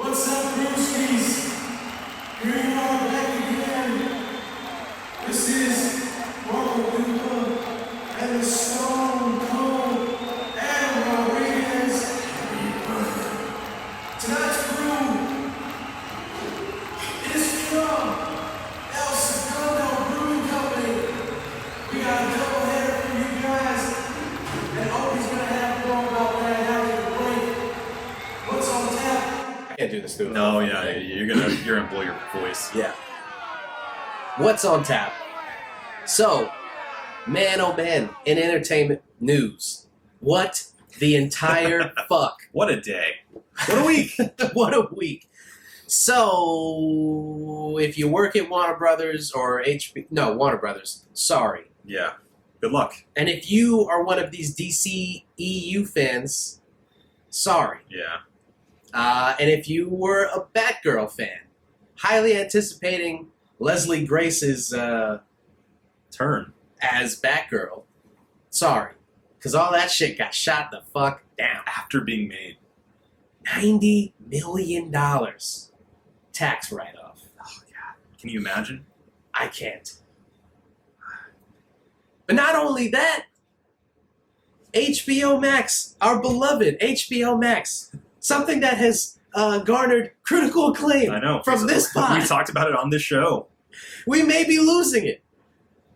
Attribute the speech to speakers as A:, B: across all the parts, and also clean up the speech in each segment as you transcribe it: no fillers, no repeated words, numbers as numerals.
A: What's up, Brewskis? Here you are back again. This is Skull Ipa and the Stone Cold and Rodriguez. Tonight's brew is from Segundo Brewing Company. We got a double header for you guys, and Opie's gonna have more about that after the break. What's on tap?
B: I can't do this, dude.
C: No, yeah, you're gonna blow your voice.
B: Yeah. What's on tap? So, man, oh man, in entertainment news, what the entire fuck?
C: What a day! What a week!
B: What a week! So, if you work at Warner Brothers or Warner Brothers, sorry.
C: Yeah. Good luck.
B: And if you are one of these DC EU fans, sorry.
C: Yeah.
B: And if you were a Batgirl fan, highly anticipating Leslie Grace's
C: Turn.
B: as Batgirl, sorry. Because all that shit got shot the fuck down.
C: After being made.
B: $90 million tax write-off.
C: Oh, yeah. Can you imagine?
B: I can't. But not only that, HBO Max, our beloved HBO Max, something that has garnered critical acclaim
C: I know.
B: from this pod.
C: We talked about it on this show.
B: We may be losing it.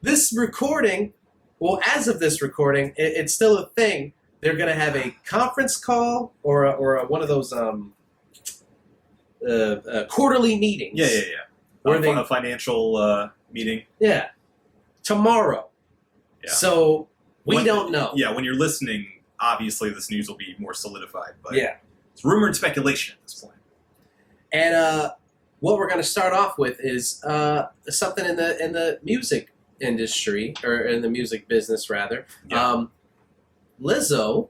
B: This recording, well, as of this recording, it's still a thing. They're going to have a conference call or one of those quarterly meetings.
C: Yeah.
B: Where
C: A financial meeting.
B: Yeah. Tomorrow.
C: Yeah.
B: So we don't know.
C: Yeah, when you're listening, obviously this news will be more solidified. But
B: Yeah.
C: it's rumor and speculation at this point.
B: And what we're going to start off with is something in the music industry, or in the music business rather.
C: Yeah.
B: Lizzo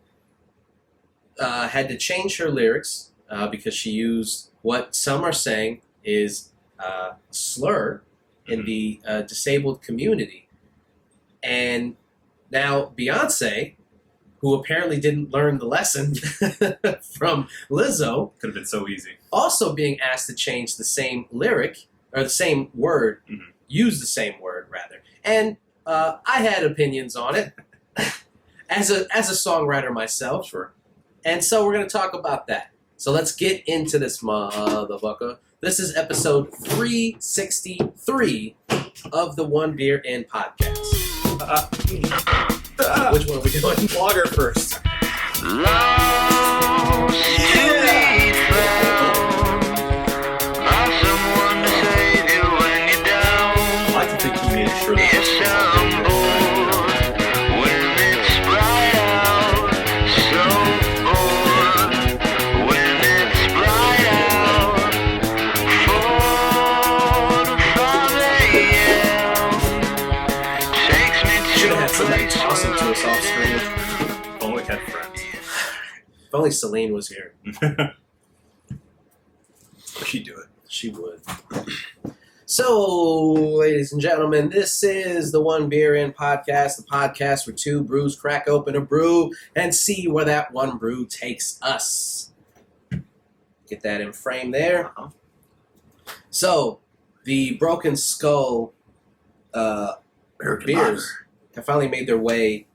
B: had to change her lyrics because she used what some are saying is slur in the disabled community. And now Beyonce, who apparently didn't learn the lesson from Lizzo,
C: Could have been so easy.
B: also being asked to change the same lyric, or the same word, use the same word, rather. And I had opinions on it as a songwriter myself.
C: Sure.
B: And so we're going to talk about that. So let's get into this motherfucker. This is episode 363 of the One Beer In podcast. Which one are we doing?
C: Blogger first. I like to think he made sure that
B: Should have had somebody toss him to us off screen.
C: if only we had friends.
B: If only Celine was here.
C: She'd do it.
B: She would. So, ladies and gentlemen, this is the One Beer In podcast, the podcast where two brews crack open a brew and see where that one brew takes us. Get that in frame there.
C: Uh-huh.
B: So, the Broken Skull
C: American
B: beers
C: lager.
B: have finally made their way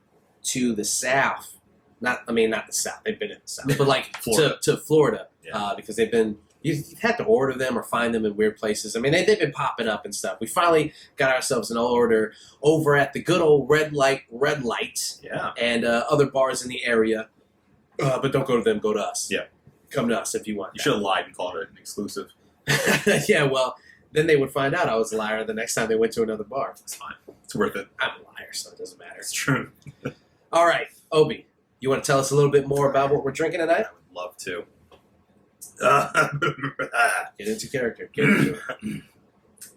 B: to the South. Not the South. They've been in the South, but like
C: Florida.
B: to Florida,
C: Yeah.
B: because they've been. You've had to order them or find them in weird places. I mean, they've been popping up and stuff. We finally got ourselves an order over at the good old Red Light,
C: Yeah.
B: and other bars in the area. But don't go to them. Go to us.
C: Yeah.
B: Come to us if you want.
C: You should have lied and called it an exclusive.
B: That. Yeah, well, then they would find out I was a liar the next time they went to another bar.
C: It's fine. It's worth it.
B: I'm a liar, so it doesn't matter.
C: It's true.
B: All right, Obi, you want to tell us a little bit more about what we're drinking tonight?
C: I would love to.
B: Get into character. Get into it.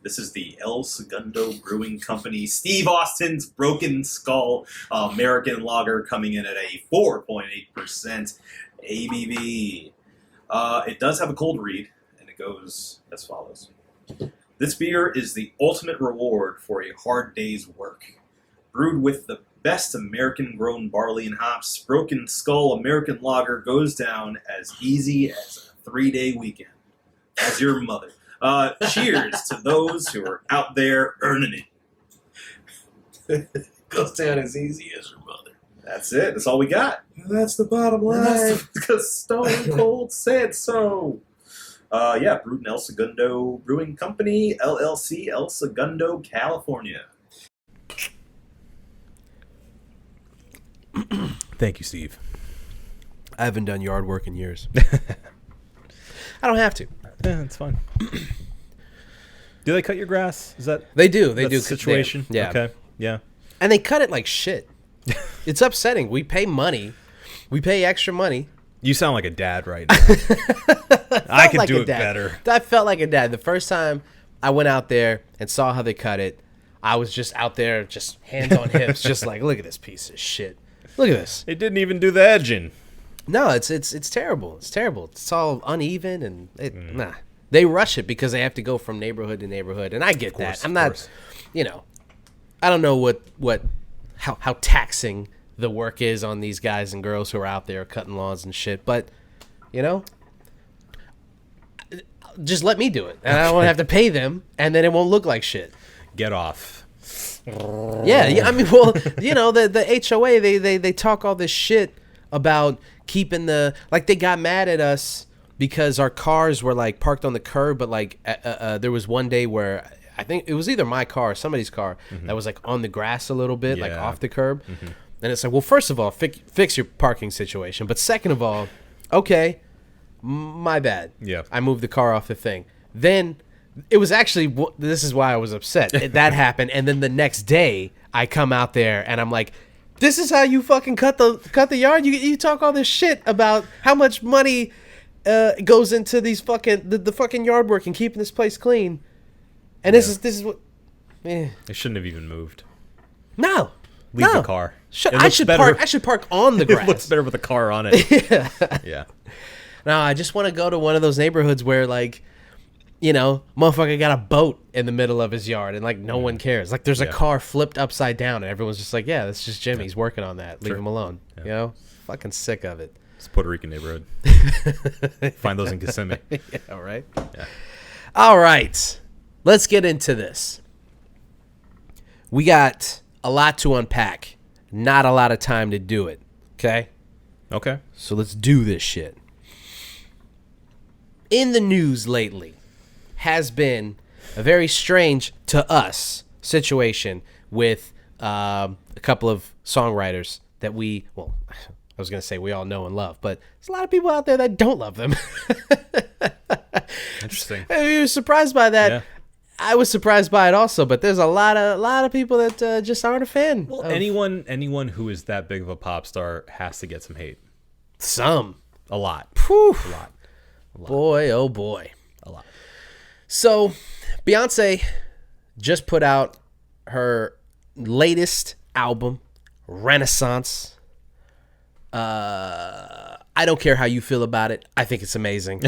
C: This is the Segundo Brewing Company, Steve Austin's Broken Skull American Lager, coming in at a 4.8% ABV. It does have a cold read, and it goes as follows. This beer is the ultimate reward for a hard day's work. Brewed with the best American-grown barley and hops, Broken Skull American Lager goes down as easy as a 3-day weekend. as your mother. Cheers to those who are out there earning it.
B: Goes down as easy as your mother.
C: That's it. That's all we got.
B: That's the bottom line.
C: That's because Stone Cold said so. Brewed in El Segundo Brewing Company, LLC, El Segundo, California.
D: Thank you, Steve.
B: I haven't done yard work in years. I don't have to.
D: Yeah, it's fine. Do they cut your grass? Is that
B: They do. They
D: that's
B: do.
D: the situation?
B: Yeah.
D: Okay. Yeah.
B: And they cut it like shit. It's upsetting. We pay money. We pay extra money.
D: You sound like a dad right now. I could
B: like
D: do
B: a
D: it
B: dad.
D: better.
B: I felt like a dad. The first time I went out there and saw how they cut it, I was just out there, just hands on hips, just like, look at this piece of shit. Look at this.
D: It didn't even do the edging.
B: No, it's terrible. It's terrible. It's all uneven and nah. They rush it because they have to go from neighborhood to neighborhood, and I get that. I'm not, I don't know how taxing the work is on these guys and girls who are out there cutting lawns and shit, but just let me do it, and I don't have to pay them, and then it won't look like shit.
D: Get off.
B: Yeah. I mean, well, the HOA they talk all this shit about keeping they got mad at us because our cars were like parked on the curb, but like there was one day where I think it was either my car or somebody's car that was like on the grass a little bit, like off the curb. And it's like, well, first of all, fix your parking situation, but second of all, okay, my bad.
D: Yeah,
B: I moved the car off the thing. Then it was actually, this is why I was upset. That happened, and then the next day I come out there and I'm like, this is how you fucking cut the yard. You talk all this shit about how much money goes into these fucking the fucking yard work and keeping this place clean, and this is what.
D: They shouldn't have even moved.
B: No,
D: leave the car.
B: I should park on the grass.
D: It looks better with a car on it. Yeah.
B: No, I just want to go to one of those neighborhoods where like, motherfucker got a boat in the middle of his yard and like no one cares. Like there's a car flipped upside down and everyone's just like, yeah, that's just Jimmy. He's working on that. Leave him alone. Yeah. Fucking sick of it.
D: It's a Puerto Rican neighborhood. Find those in Kissimmee.
B: Yeah, right?
D: Yeah.
B: All right. Let's get into this. We got a lot to unpack. Not a lot of time to do it. Okay?
D: Okay.
B: So let's do this shit. In the news lately has been a very strange to us situation with a couple of songwriters that I was going to say we all know and love, but there's a lot of people out there that don't love them.
D: Interesting.
B: You were surprised by that.
D: Yeah.
B: I was surprised by it also, but there's a lot of people that just aren't a fan.
D: Well, anyone who is that big of a pop star has to get some hate.
B: Some.
D: A lot.
B: Whew.
D: A lot.
B: Boy, oh boy.
D: A lot.
B: So, Beyonce just put out her latest album, Renaissance. I don't care how you feel about it. I think it's amazing.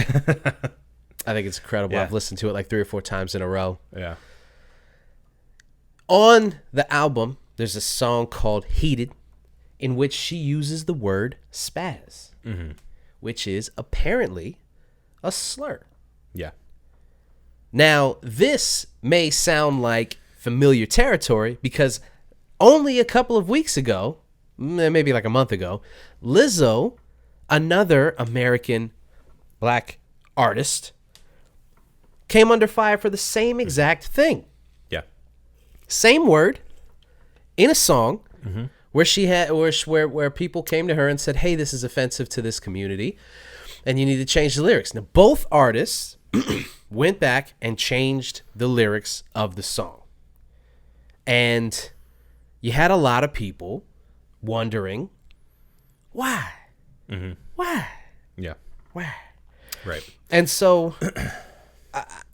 B: I think it's incredible.
D: Yeah.
B: I've listened to it like 3 or 4 times in a row.
D: Yeah.
B: On the album, there's a song called Heated, in which she uses the word spaz, which is apparently a slur.
D: Yeah.
B: Now, this may sound like familiar territory because only a couple of weeks ago, maybe like a month ago, Lizzo, another American black artist, came under fire for the same exact thing.
D: Yeah.
B: Same word in a song where she had where people came to her and said, "Hey, this is offensive to this community, and you need to change the lyrics." Now, both artists went back and changed the lyrics of the song, and you had a lot of people wondering why, why,
D: Yeah.
B: why.
D: Right.
B: And so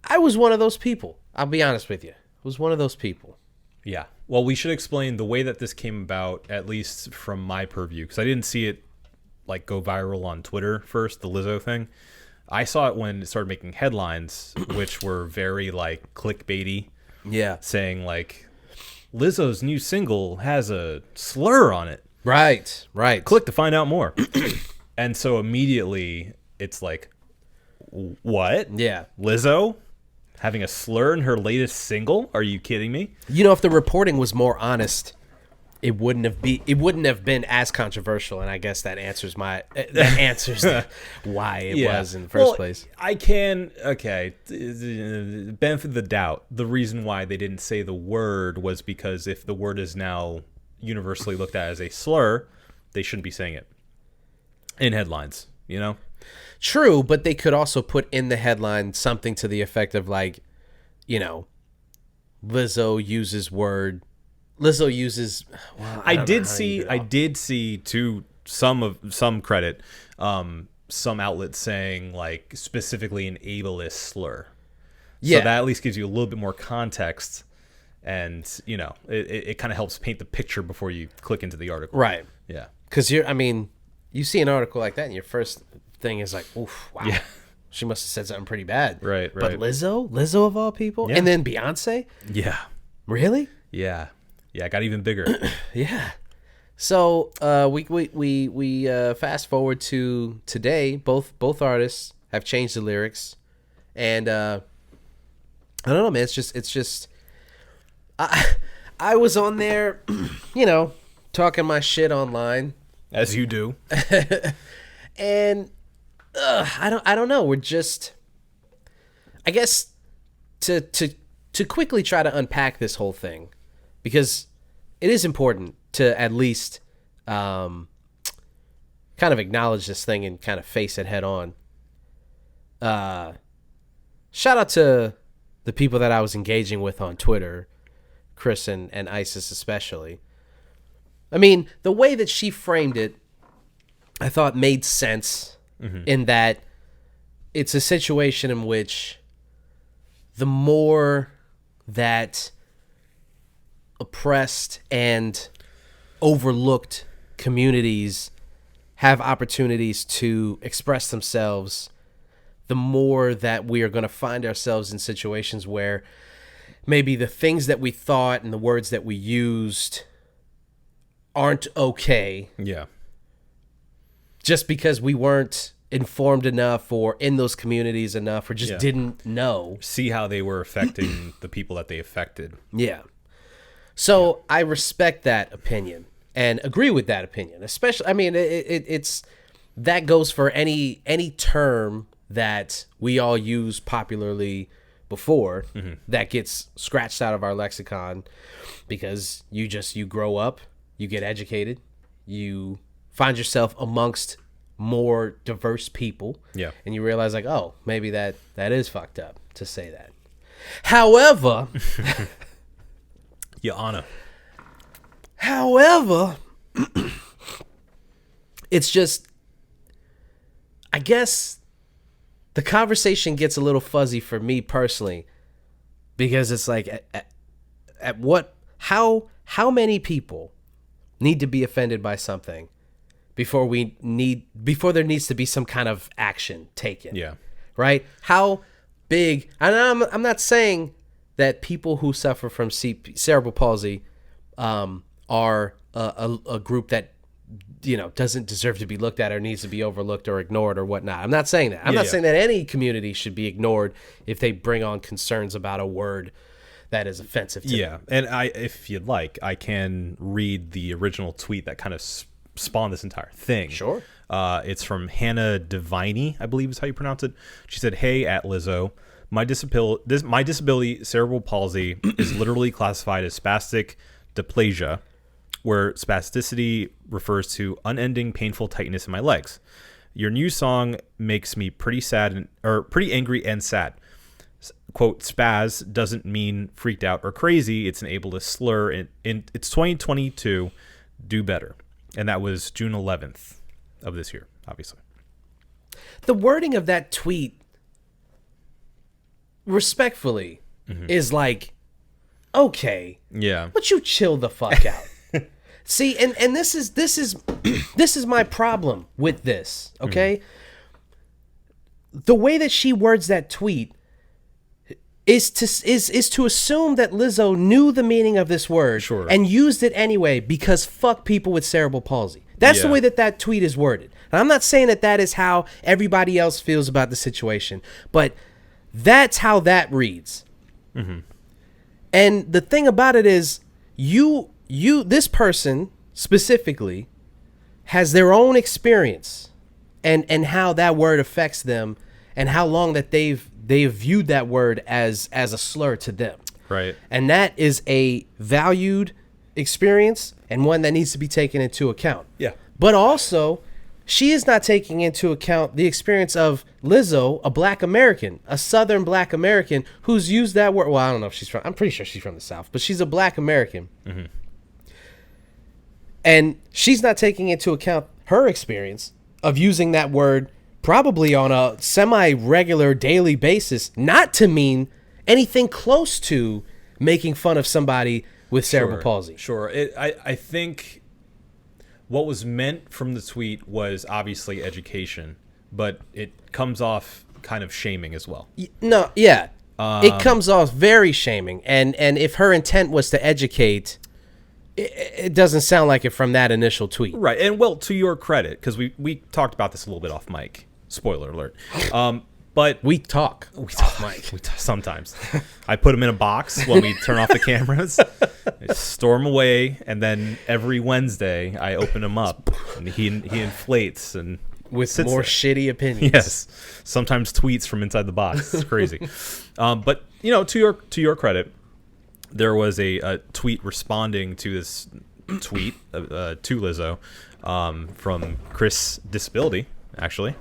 B: I was one of those people. I'll be honest with you. I was one of those people.
D: Yeah. Well, we should explain the way that this came about, at least from my purview, because I didn't see it like go viral on Twitter first, the Lizzo thing. I saw it when it started making headlines, which were very like clickbaity.
B: Yeah.
D: Saying like, Lizzo's new single has a slur on it.
B: Right.
D: Click to find out more. And so immediately it's like, What?
B: Yeah.
D: Lizzo having a slur in her latest single? Are you kidding me?
B: You know, if the reporting was more honest, it wouldn't have been as controversial, and I guess that answers why it was in the first place.
D: Benefit of the doubt. The reason why they didn't say the word was because if the word is now universally looked at as a slur, they shouldn't be saying it in headlines, you know?
B: True, but they could also put in the headline something to the effect of like, you know, Lizzo uses. Well,
D: I did see to some credit, some outlets saying like specifically an ableist slur.
B: Yeah.
D: So that at least gives you a little bit more context, and you know, it kind of helps paint the picture before you click into the article.
B: Right.
D: Yeah.
B: Because you see an article like that, and your first thing is like, oof, wow.
D: Yeah.
B: She must have said something pretty bad.
D: Right.
B: But Lizzo of all people?
D: Yeah.
B: And then Beyonce?
D: Yeah.
B: Really?
D: Yeah. Yeah, it got even bigger.
B: Yeah. So we fast forward to today. Both artists have changed the lyrics, and I don't know, man. It's just I was on there, you know, talking my shit online,
D: As you do.
B: and I don't know. We're just, I guess, to quickly try to unpack this whole thing, because it is important to at least kind of acknowledge this thing and kind of face it head on. Shout out to the people that I was engaging with on Twitter, Chris and Isis especially. I mean, the way that she framed it, I thought made sense, in that it's a situation in which the more that oppressed and overlooked communities have opportunities to express themselves, the more that we are going to find ourselves in situations where maybe the things that we thought and the words that we used aren't okay.
D: Yeah.
B: Just because we weren't informed enough or in those communities enough or just didn't know.
D: See how they were affecting the people that they affected.
B: Yeah. So I respect that opinion and agree with that opinion. Especially, I mean, it's that goes for any term that we all use popularly before that gets scratched out of our lexicon because you grow up, you get educated, you find yourself amongst more diverse people, and you realize like, oh, maybe that is fucked up to say that. However,
D: Your Honor.
B: However, it's just, I guess the conversation gets a little fuzzy for me personally, because it's like, how many people need to be offended by something before there needs to be some kind of action taken?
D: Yeah.
B: Right? How big, and I'm not saying that people who suffer from cerebral palsy are a group that, you know, doesn't deserve to be looked at or needs to be overlooked or ignored or whatnot. I'm not saying that. I'm not saying that any community should be ignored if they bring on concerns about a word that is offensive to them.
D: And if you'd like, I can read the original tweet that kind of spawned this entire thing.
B: Sure.
D: It's from Hannah Deviney, I believe is how you pronounce it. She said, "Hey, at Lizzo, my disability, cerebral palsy, is literally classified as spastic dysplasia, where spasticity refers to unending painful tightness in my legs. Your new song makes me pretty angry and sad. Quote, spaz doesn't mean freaked out or crazy. It's an ableist slur. It's 2022. Do better." And that was June 11th of this year, obviously.
B: The wording of that tweet, respectfully, is like, okay, but you chill the fuck out. See, and this is my problem with this. Okay, the way that she words that tweet is to assume that Lizzo knew the meaning of this word and used it anyway because fuck people with cerebral palsy. That's the way that tweet is worded. And I'm not saying that is how everybody else feels about the situation, but that's how that reads. And the thing about it is, this person specifically has their own experience and how that word affects them and how long that they've viewed that word as a slur to them.
D: Right.
B: And that is a valued experience and one that needs to be taken into account.
D: Yeah.
B: But also, she is not taking into account the experience of Lizzo, a black American, a Southern black American who's used that word. Well, I don't know if she's from, I'm pretty sure she's from the South, but she's a black American. And she's not taking into account her experience of using that word probably on a semi-regular daily basis, not to mean anything close to making fun of somebody with cerebral palsy.
D: Sure. I think what was meant from the tweet was obviously education, but it comes off kind of shaming as well.
B: No, yeah. It comes off very shaming. And if her intent was to educate, it doesn't sound like it from that initial tweet.
D: Right. And well, to your credit, because we talked about this a little bit off mic. Spoiler alert. But
B: We talk,
D: Mike. Sometimes. I put them in a box when we turn off the cameras. I store them away, and then every Wednesday I open him up, and he inflates and
B: with
D: sits
B: more
D: there.
B: shitty opinions.
D: Yes, sometimes tweets from inside the box. It's crazy. But to your credit, there was a tweet responding to this tweet to Lizzo from Chris Disability, actually.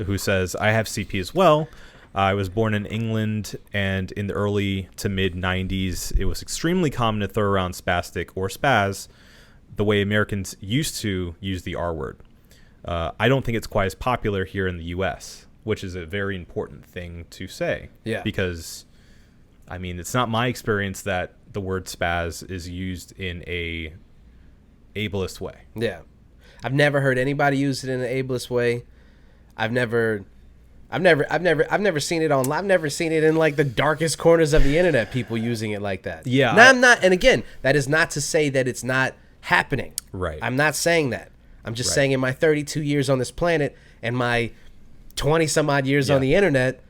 D: Who says, I have CP as well. I was born in England, and in the early to mid 90s, it was extremely common to throw around spastic or spaz the way Americans used to use the R word. I don't think it's quite as popular here in the U.S., which is a very important thing to say.
B: Yeah.
D: Because, I mean, it's not my experience that the word spaz is used in a ableist way.
B: Yeah. I've never heard anybody use it in an ableist way. I've never seen it online. I've never seen it in like the darkest corners of the internet, people using it like that.
D: Yeah.
B: Now, I'm not, and again, that is not to say that it's not happening.
D: Right.
B: I'm not saying that. I'm just
D: Right.
B: saying in my 32 years on this planet and my 20 some odd years on the internet,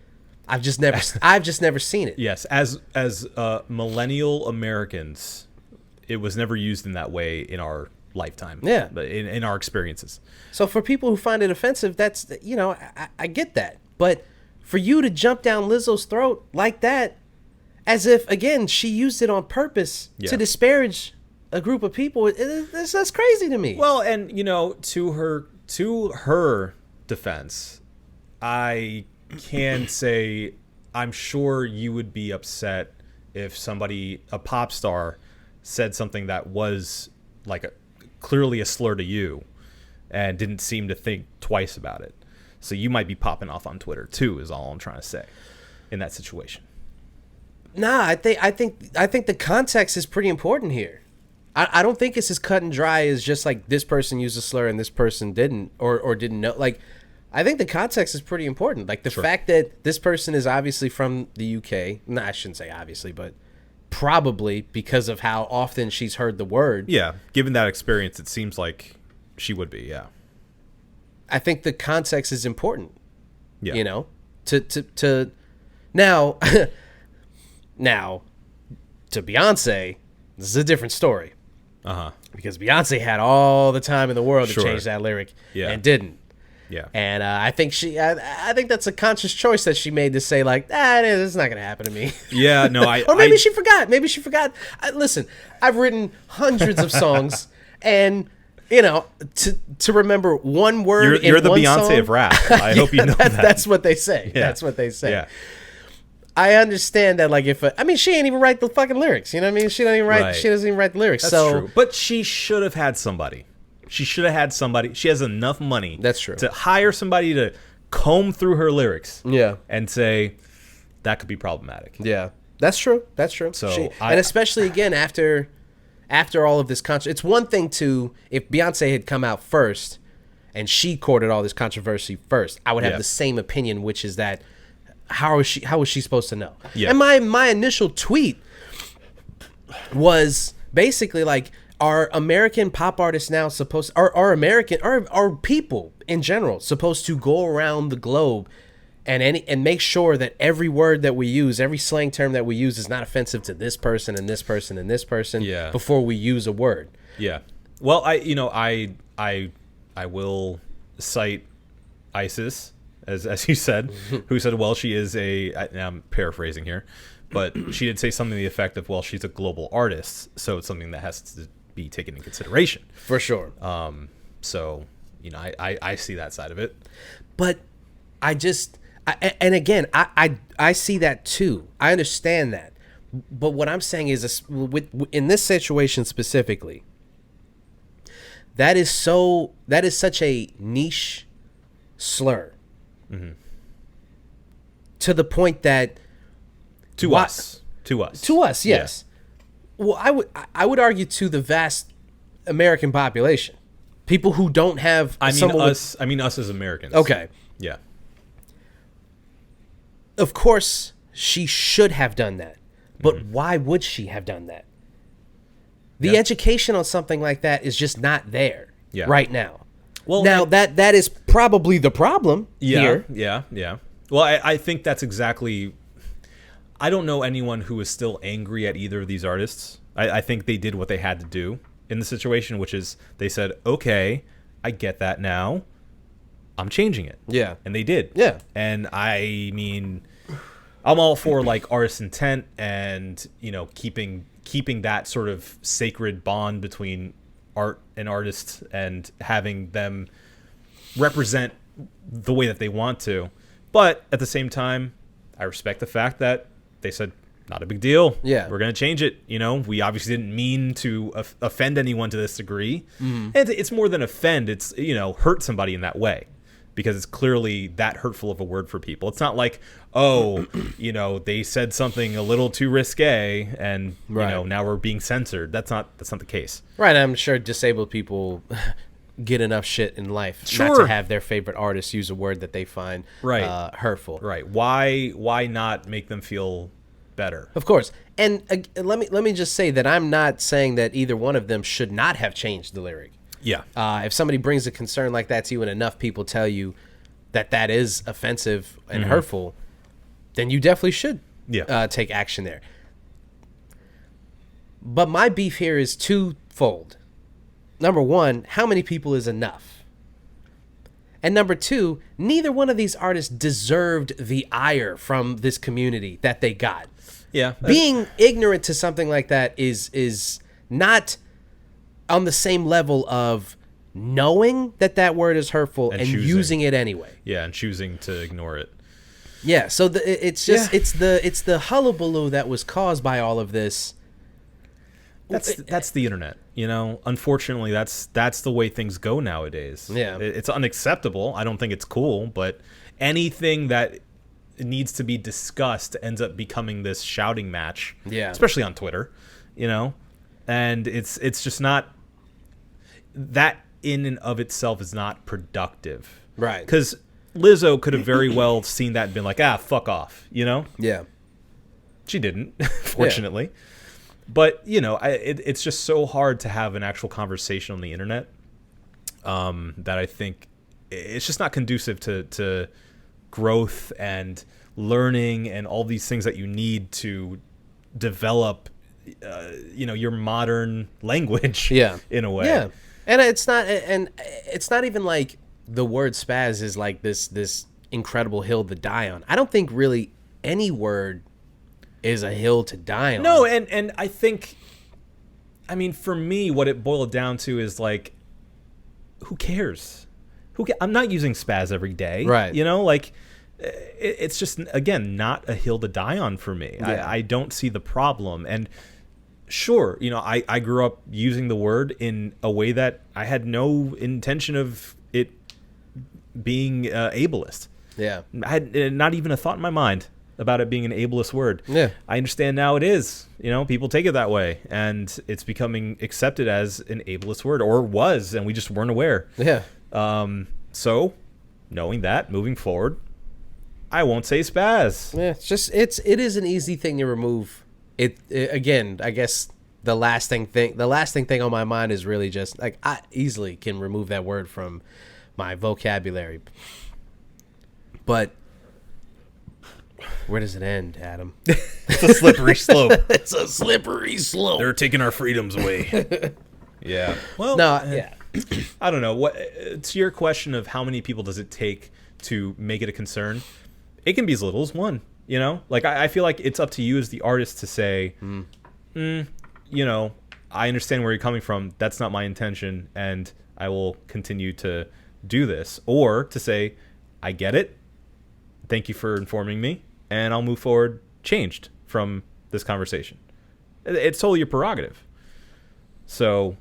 B: I've just never seen it.
D: Yes, as millennial Americans, it was never used in that way in our lifetime.
B: Yeah.
D: But in our experiences.
B: So for people who find it offensive, that's, I get that. But for you to jump down Lizzo's throat like that, as if, again, she used it on purpose to disparage a group of people, that's crazy to me.
D: Well, and to her defense, I can say I'm sure you would be upset if somebody, a pop star, said something that was like clearly a slur to you and didn't seem to think twice about it. So you might be popping off on Twitter too, is all I'm trying to say in that situation.
B: Nah, I think the context is pretty important here. I don't think it's as cut and dry as just like this person used a slur and this person didn't or didn't know. Like, I think the context is pretty important. Like the fact that this person is obviously from the UK. No, I shouldn't say obviously, but probably because of how often she's heard the word.
D: Yeah, given that experience, it seems like she would be. Yeah,
B: I think the context is important.
D: yeah.
B: To now now to Beyonce, this is a different story. Because Beyonce had all the time in the world to change that lyric and didn't.
D: Yeah.
B: And I think I think that's a conscious choice that she made to say like, it's not gonna happen to me.
D: Yeah, no,
B: or maybe she forgot. Maybe she forgot. Listen, I've written hundreds of songs, and to remember one word.
D: You're the
B: one
D: Beyonce
B: song,
D: of rap. I hope you know that.
B: That's what they say.
D: Yeah.
B: That's what they say.
D: Yeah.
B: I understand that, like, she ain't even write the fucking lyrics. You know what I mean? She don't even write.
D: Right.
B: She doesn't even write the lyrics.
D: That's
B: so
D: true. But she should have had somebody. She should have had somebody. She has enough money.
B: That's true.
D: To hire somebody to comb through her lyrics.
B: Yeah.
D: And say that could be problematic.
B: Yeah, that's true. That's true.
D: So
B: and especially again after all of this it's one thing if Beyonce had come out first and she courted all this controversy first, I would have the same opinion, which is that how was she supposed to know? Yeah. And my initial tweet was basically like, are American pop artists now supposed are people in general supposed to go around the globe and make sure that every word that we use, every slang term that we use is not offensive to this person and this person and this person before we use a word?
D: Yeah. Well, I will cite ISIS as you said, who said, well, she is I'm paraphrasing here, but she did say something to the effect of, well, she's a global artist, so it's something that has to be taken into consideration.
B: For sure.
D: So, I see that side of it.
B: But I see that too. I understand that. But what I'm saying is, in this situation specifically, that is such a niche slur. Mm-hmm. To the point that
D: to us,
B: yes. Yeah. Well, I would argue to the vast American population, people who don't have.
D: I mean us as Americans.
B: Okay.
D: Yeah.
B: Of course, she should have done that, but why would she have done that? The education on something like that is just not there right now. Well, now that is probably the problem here.
D: Yeah. Well, I think that's exactly. I don't know anyone who is still angry at either of these artists. I think they did what they had to do in the situation, which is they said, okay, I get that now. I'm changing it.
B: Yeah.
D: And they did.
B: Yeah.
D: And I mean, I'm all for like artist intent and, keeping that sort of sacred bond between art and artists and having them represent the way that they want to. But at the same time, I respect the fact that they said, not a big deal.
B: Yeah.
D: We're going to change it. We obviously didn't mean to offend anyone to this degree. Mm-hmm. And it's more than offend. It's, hurt somebody in that way because it's clearly that hurtful of a word for people. It's not like, they said something a little too risque and, now we're being censored. That's not the case.
B: Right. I'm sure disabled people get enough shit in life not to have their favorite artist use a word that they find hurtful.
D: Right. Why not make them feel better?
B: Of course. And let me just say that I'm not saying that either one of them should not have changed the lyric.
D: Yeah.
B: If somebody brings a concern like that to you and enough people tell you that is offensive and hurtful, then you definitely should take action there. But my beef here is twofold. Number one, how many people is enough? And number two, neither one of these artists deserved the ire from this community that they got.
D: Yeah.
B: Being ignorant to something like that is not on the same level of knowing that word is hurtful and using it anyway.
D: Yeah, and choosing to ignore it.
B: Yeah, so it's the hullabaloo that was caused by all of this.
D: That's the internet, Unfortunately, that's the way things go nowadays.
B: Yeah,
D: it's unacceptable. I don't think it's cool, but anything that needs to be discussed ends up becoming this shouting match.
B: Yeah,
D: especially on Twitter, and it's just not that in and of itself is not productive,
B: right?
D: Because Lizzo could have very well seen that and been like, fuck off,
B: Yeah,
D: she didn't, fortunately. Yeah. But, it's just so hard to have an actual conversation on the internet that I think it's just not conducive to growth and learning and all these things that you need to develop, your modern language in a way.
B: Yeah. And it's not even like the word spaz is like this incredible hill to die on. I don't think really any word is a hill to die on.
D: No, and I think, for me, what it boiled down to is like, who cares? I'm not using spaz every day,
B: right?
D: It's just, again, not a hill to die on for me.
B: Yeah.
D: I don't see the problem. And sure, I grew up using the word in a way that I had no intention of it being ableist.
B: Yeah,
D: I had not even a thought in my mind about it being an ableist word.
B: Yeah. I
D: understand now it is. People take it that way, and it's becoming accepted as an ableist word, or was, and we just weren't aware.
B: Yeah.
D: So, knowing that, moving forward, I won't say spaz.
B: Yeah, it is an easy thing to remove. It again, I guess the last thing on my mind is really just like I easily can remove that word from my vocabulary. But where does it end, Adam?
D: It's a slippery slope.
B: It's a slippery slope.
D: They're taking our freedoms away. Yeah. Well,
B: Yeah.
D: I don't know. What to your question of how many people does it take to make it a concern? It can be as little as one. You know, like I feel like it's up to you as the artist to say, you know, I understand where you're coming from. That's not my intention, and I will continue to do this. Or to say, I get it. Thank you for informing me, and I'll move forward changed from this conversation. It's totally your prerogative. So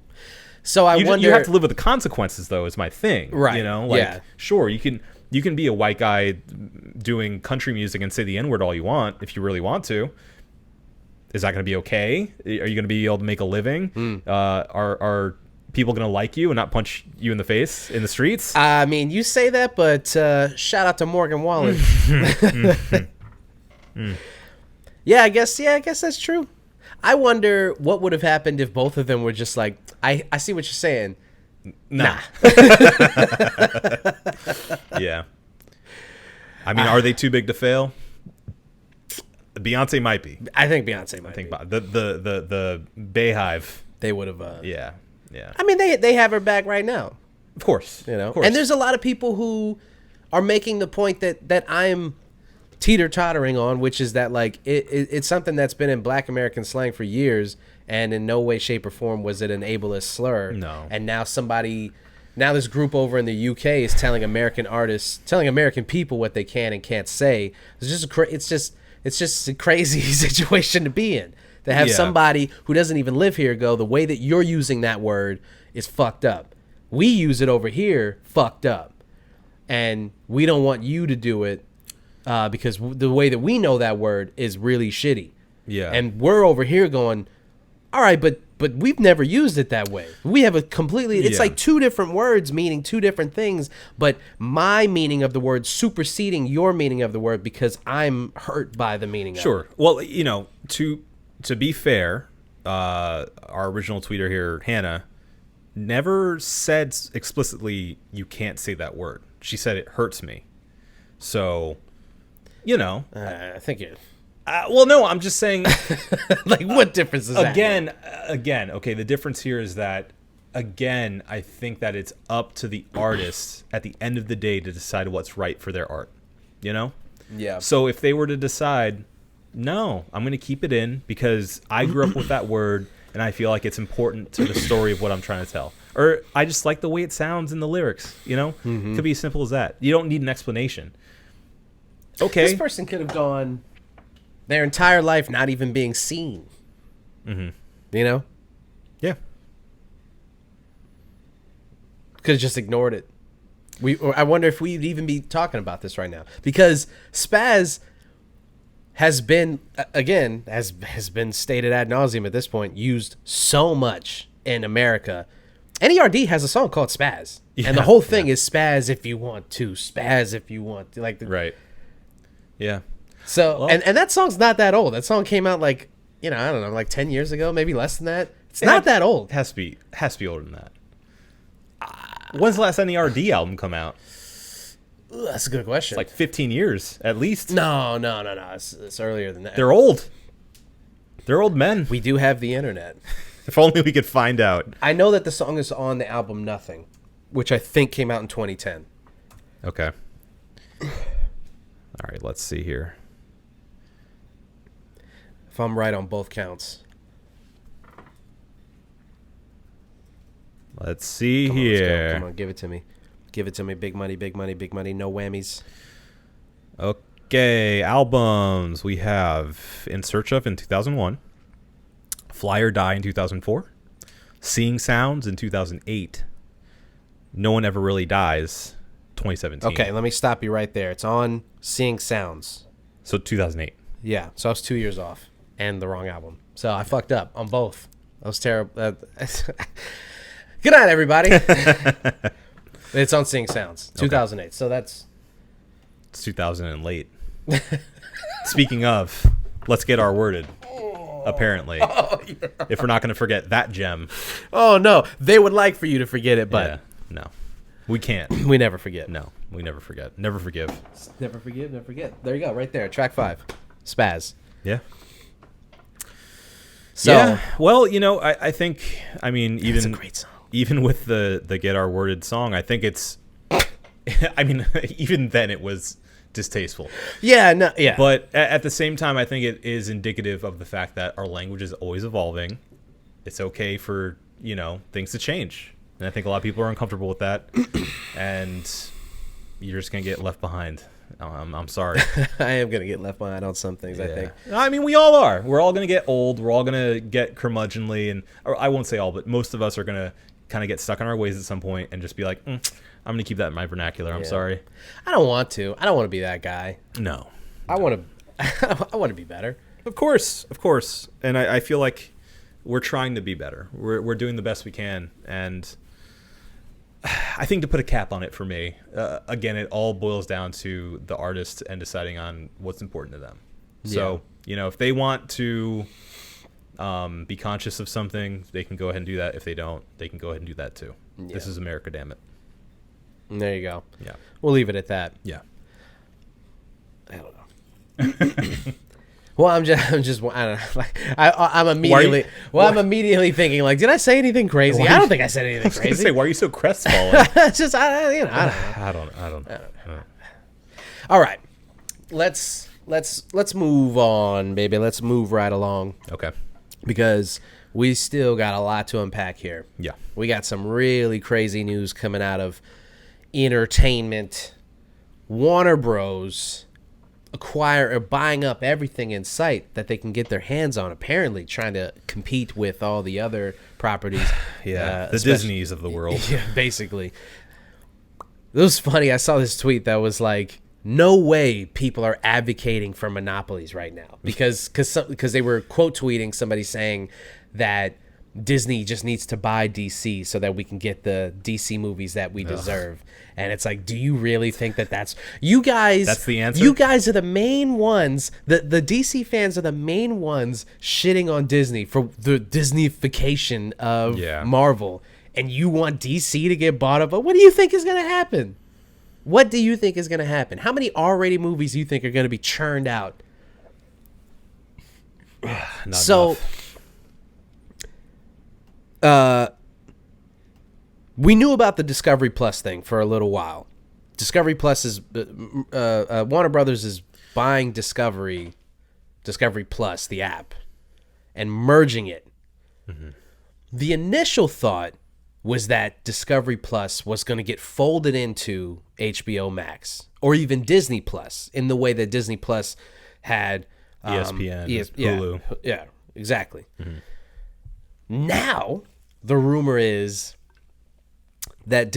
B: I wonder.
D: You have to live with the consequences, though. Is my thing,
B: Right,
D: You know, like
B: yeah.
D: sure you can be a white guy doing country music and say the N-word all you want if you really want to. Is that going to be okay? Are you going to be able to make a living? Are people going to like you and not punch you in the face in the streets?
B: I mean, you say that, but shout out to Morgan Wallen. Yeah, I guess that's true. I wonder what would have happened if both of them were just like, I see what you're saying. Nah.
D: Yeah. I mean, are they too big to fail? Beyonce might be.
B: I think Beyonce might.
D: I think
B: be.
D: the Bayhive.
B: They would have.
D: Yeah.
B: I mean, they have her back right now.
D: Of course.
B: You know,
D: Of course.
B: and there's a lot of people who are making the point that I'm teeter-tottering on, which is that like it's something that's been in Black American slang for years, and in no way, shape, or form was it an ableist slur.
D: No.
B: And now this group over in the UK is telling American people what they can and can't say. It's just a crazy situation to be in. To have somebody who doesn't even live here go, the way that you're using that word is fucked up. We use it over here, fucked up. And we don't want you to do it because the way that we know that word is really shitty.
D: Yeah.
B: And we're over here going, all right, but we've never used it that way. We have a completely, it's like two different words meaning two different things, but my meaning of the word superseding your meaning of the word because I'm hurt by the meaning of it.
D: Sure. Well, you know, to be fair, our original tweeter here, Hannah, never said explicitly you can't say that word. She said it hurts me. So, you know.
B: I think it...
D: well, no, I'm just saying...
B: like, what difference is that?
D: Again, okay, the difference here is that, again, I think that it's up to the artist at the end of the day to decide what's right for their art, you know?
B: Yeah.
D: So if they were to decide, no, I'm going to keep it in because I grew up with that word and I feel like it's important to the story of what I'm trying to tell. Or I just like the way it sounds in the lyrics, you know? It could be as simple as that. You don't need an explanation. Okay.
B: This person could have gone their entire life not even being seen. You know?
D: Yeah.
B: Could have just ignored it. I wonder if we'd even be talking about this right now. Because Spaz has been, again, has been stated ad nauseum at this point, used so much in America. NERD has a song called Spaz. And the whole thing is spaz if you want to, spaz if you want to. Like
D: Right. Yeah.
B: So,
D: Well,
B: and that song's not that old. That song came out like, I don't know, like 10 years ago, maybe less than that. It's not that old.
D: It has to be older than that. When's the last NERD album come out?
B: Ooh, that's a good question.
D: It's like 15 years at least.
B: No. It's earlier than that.
D: They're old. They're old men.
B: We do have the internet.
D: If only we could find out.
B: I know that the song is on the album Nothing, which I think came out in 2010.
D: Okay. All right, let's see here.
B: If I'm right on both counts.
D: Let's see
B: Come on, let's go.
D: here.
B: Come on, give it to me. Give it to me. Big money, big money, big money. No whammies.
D: Okay, albums we have In Search of in 2001, Fly or Die in 2004, Seeing Sounds in 2008, No One Ever Really Dies 2017.
B: Okay, let me stop you right there. It's on Seeing Sounds.
D: So 2008.
B: Yeah, so I was 2 years off and the wrong album. So I fucked up on both. That was terrible. Good night, everybody. It's on Seeing Sounds, 2008. So that's...
D: It's 2000 and late. Speaking of, let's get our worded. apparently. If we're not going to forget that gem.
B: Oh no, they would like for you to forget it, but
D: no, we can't.
B: we never forget.
D: No, we never forget. Never forgive.
B: Never forgive, never forget. There you go, right there, track 5, Spaz.
D: Yeah.
B: So,
D: yeah. Well, I think,
B: it's a great song.
D: even with the Get Our Worded song, I think it's, even then it was distasteful.
B: Yeah, no, yeah.
D: But at the same time, I think it is indicative of the fact that our language is always evolving. It's okay for, things to change. And I think a lot of people are uncomfortable with that. And you're just going to get left behind. I'm sorry.
B: I am going to get left behind on some things, I think.
D: We all are. We're all going to get old. We're all going to get curmudgeonly. Or I won't say all, but most of us are going to kind of get stuck in our ways at some point and just be like, I'm going to keep that in my vernacular. I'm sorry.
B: I don't want to. I don't want to be that guy.
D: No.
B: I want to I want to be better.
D: Of course. And I feel like we're trying to be better. We're doing the best we can. And I think to put a cap on it for me, again, it all boils down to the artist and deciding on what's important to them. So, if they want to be conscious of something, they can go ahead and do that. If they don't, they can go ahead and do that too. Yeah. This is America, damn it.
B: And there you go.
D: Yeah.
B: We'll leave it at that.
D: Yeah.
B: I don't know. Well, I'm just, I don't know. Like, I'm immediately, I'm immediately thinking, like, did I say anything crazy? I don't think I said anything crazy.
D: I was gonna say, why are you so crestfallen?
B: It's just, I don't know. All right, let's move on, baby. Let's move right along.
D: Okay.
B: Because we still got a lot to unpack here.
D: Yeah.
B: We got some really crazy news coming out of entertainment. Warner Bros. Buying up everything in sight that they can get their hands on, apparently trying to compete with all the other properties.
D: The Disneys of the world.
B: Yeah, basically. It was funny. I saw this tweet that was like, no way people are advocating for monopolies right now. Because they were quote tweeting somebody saying that Disney just needs to buy DC so that we can get the DC movies that we deserve. And it's like, do you really think that's you guys?
D: That's the answer.
B: You guys are the main ones. The DC fans are the main ones shitting on Disney for the Disneyfication of Marvel. And you want DC to get bought up? But what do you think is going to happen? What do you think is going to happen? How many R-rated movies do you think are going to be churned out?
D: Not enough.
B: We knew about the Discovery Plus thing for a little while. Discovery Plus is Warner Brothers is buying Discovery Plus, the app, and merging it. Mm-hmm. The initial thought was that Discovery Plus was going to get folded into HBO Max or even Disney Plus in the way that Disney Plus had
D: ESPN, Hulu.
B: Yeah, exactly. Mm-hmm. Now the rumor is that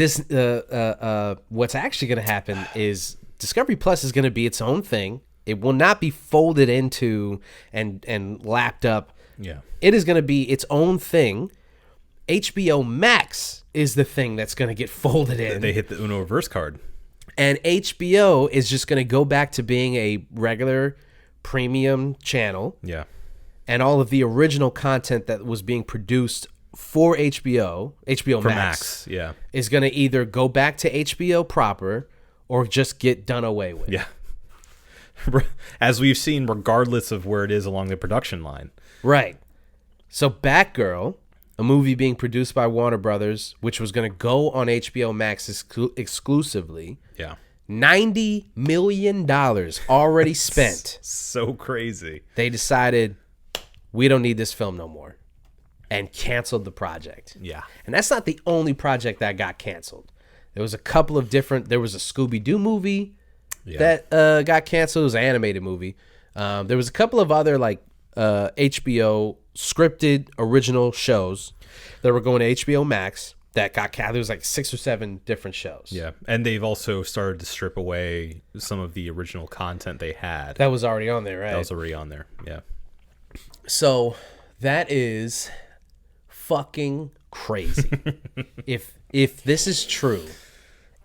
B: what's actually going to happen is Discovery Plus is going to be its own thing. It will not be folded into and lapped up.
D: Yeah.
B: It is going to be its own thing. HBO Max is the thing that's going to get folded in.
D: They hit the Uno reverse card.
B: And HBO is just going to go back to being a regular premium channel.
D: Yeah.
B: And all of the original content that was being produced for HBO Max,
D: yeah,
B: is going to either go back to HBO proper or just get done away with.
D: Yeah. As we've seen, regardless of where it is along the production line.
B: Right. So Batgirl, a movie being produced by Warner Brothers, which was going to go on HBO Max exclusively.
D: Yeah.
B: $90 million already spent.
D: So crazy.
B: They decided, we don't need this film no more, and canceled the project.
D: Yeah.
B: And that's not the only project that got canceled. There was a couple of there was a Scooby-Doo movie that got canceled. It was an animated movie. There was a couple of other HBO scripted original shows that were going to HBO Max that got canceled. There was like 6 or 7 different shows.
D: Yeah. And they've also started to strip away some of the original content they had.
B: That was already on there, right?
D: That was already on there. Yeah.
B: So that is fucking crazy. if this is true,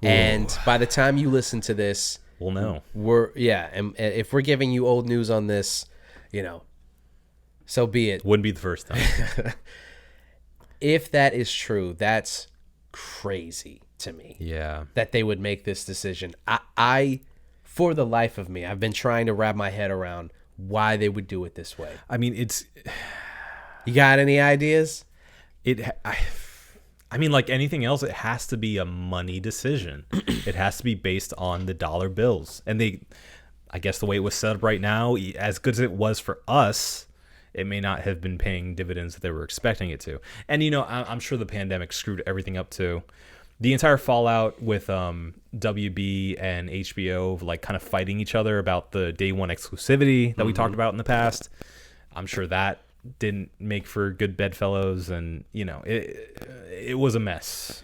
B: and by the time you listen to this,
D: we'll know.
B: And if we're giving you old news on this, So be it.
D: Wouldn't be the first time.
B: If that is true, that's crazy to me.
D: Yeah.
B: That they would make this decision. I for the life of me, I've been trying to wrap my head around why they would do it this way.
D: I mean, it's...
B: You got any ideas?
D: I mean, like anything else, it has to be a money decision. It has to be based on the dollar bills. And I guess the way it was set up right now, as good as it was for us, it may not have been paying dividends that they were expecting it to. And, you know, I'm sure the pandemic screwed everything up too. The entire fallout with WB and HBO, like kind of fighting each other about the day one exclusivity that we talked about in the past. I'm sure that didn't make for good bedfellows, and you know it was a mess,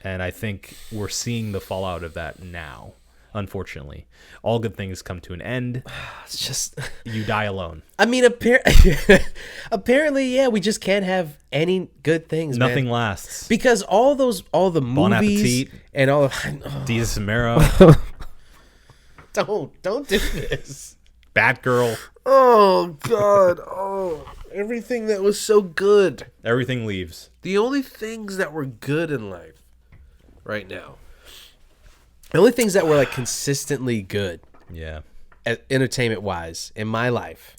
D: and I think we're seeing the fallout of that now. Unfortunately, all good things come to an end.
B: It's just
D: you die alone.
B: I mean, apparently, yeah, we just can't have any good things.
D: Nothing
B: man.
D: lasts
B: because all the
D: Bon
B: movies
D: Appetit,
B: and all of
D: Jesus and Mero,
B: don't do this.
D: Batgirl.
B: Oh God! Oh, everything that was so good.
D: Everything leaves.
B: The only things that were good in life right now. The only things that were like consistently good, entertainment wise, in my life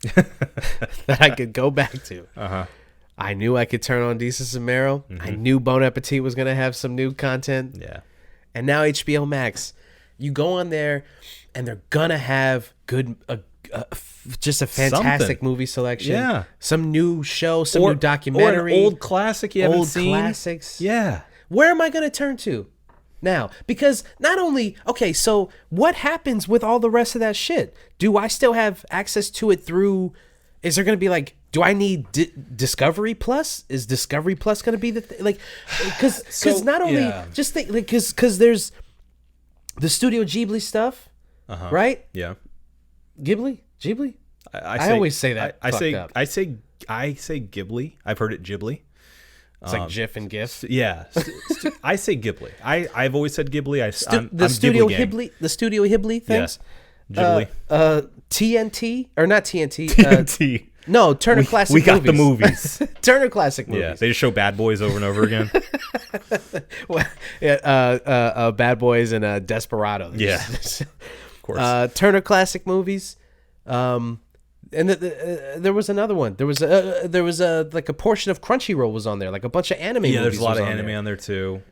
B: that I could go back to. I knew I could turn on Jesus and Mero. I knew Bon Appetit was gonna have some new content.
D: Yeah,
B: and now HBO Max, you go on there, and they're gonna have good. Just a fantastic movie selection.
D: Yeah.
B: Some new show, some new documentary.
D: Or an old classic you haven't seen.
B: Old classics.
D: Yeah.
B: Where am I going to turn to now? Because not only, okay, so what happens with all the rest of that shit? Do I still have access to it through, is there going to be like, do I need Discovery Plus? Is Discovery Plus going to be the thing? Like, because not only, just think, like, because there's the Studio Ghibli stuff, right?
D: Yeah.
B: Ghibli? I always say that.
D: I say Ghibli. I've heard it Ghibli.
B: It's like GIF and GIF.
D: Yeah. I say Ghibli. I've always said Ghibli.
B: The Studio Ghibli things.
D: Yeah. Ghibli.
B: TNT or not TNT?
D: TNT.
B: No, Turner Classic Movies.
D: We got the movies.
B: Turner Classic Movies.
D: Yeah, they just show Bad Boys over and over again.
B: Bad Boys and Desperado.
D: Yeah. Of course.
B: Turner Classic Movies, and there was another one. There was like a portion of Crunchyroll was on there, like a bunch of anime.
D: Yeah, there's
B: movies
D: a lot of
B: on
D: anime
B: there.
D: on there too.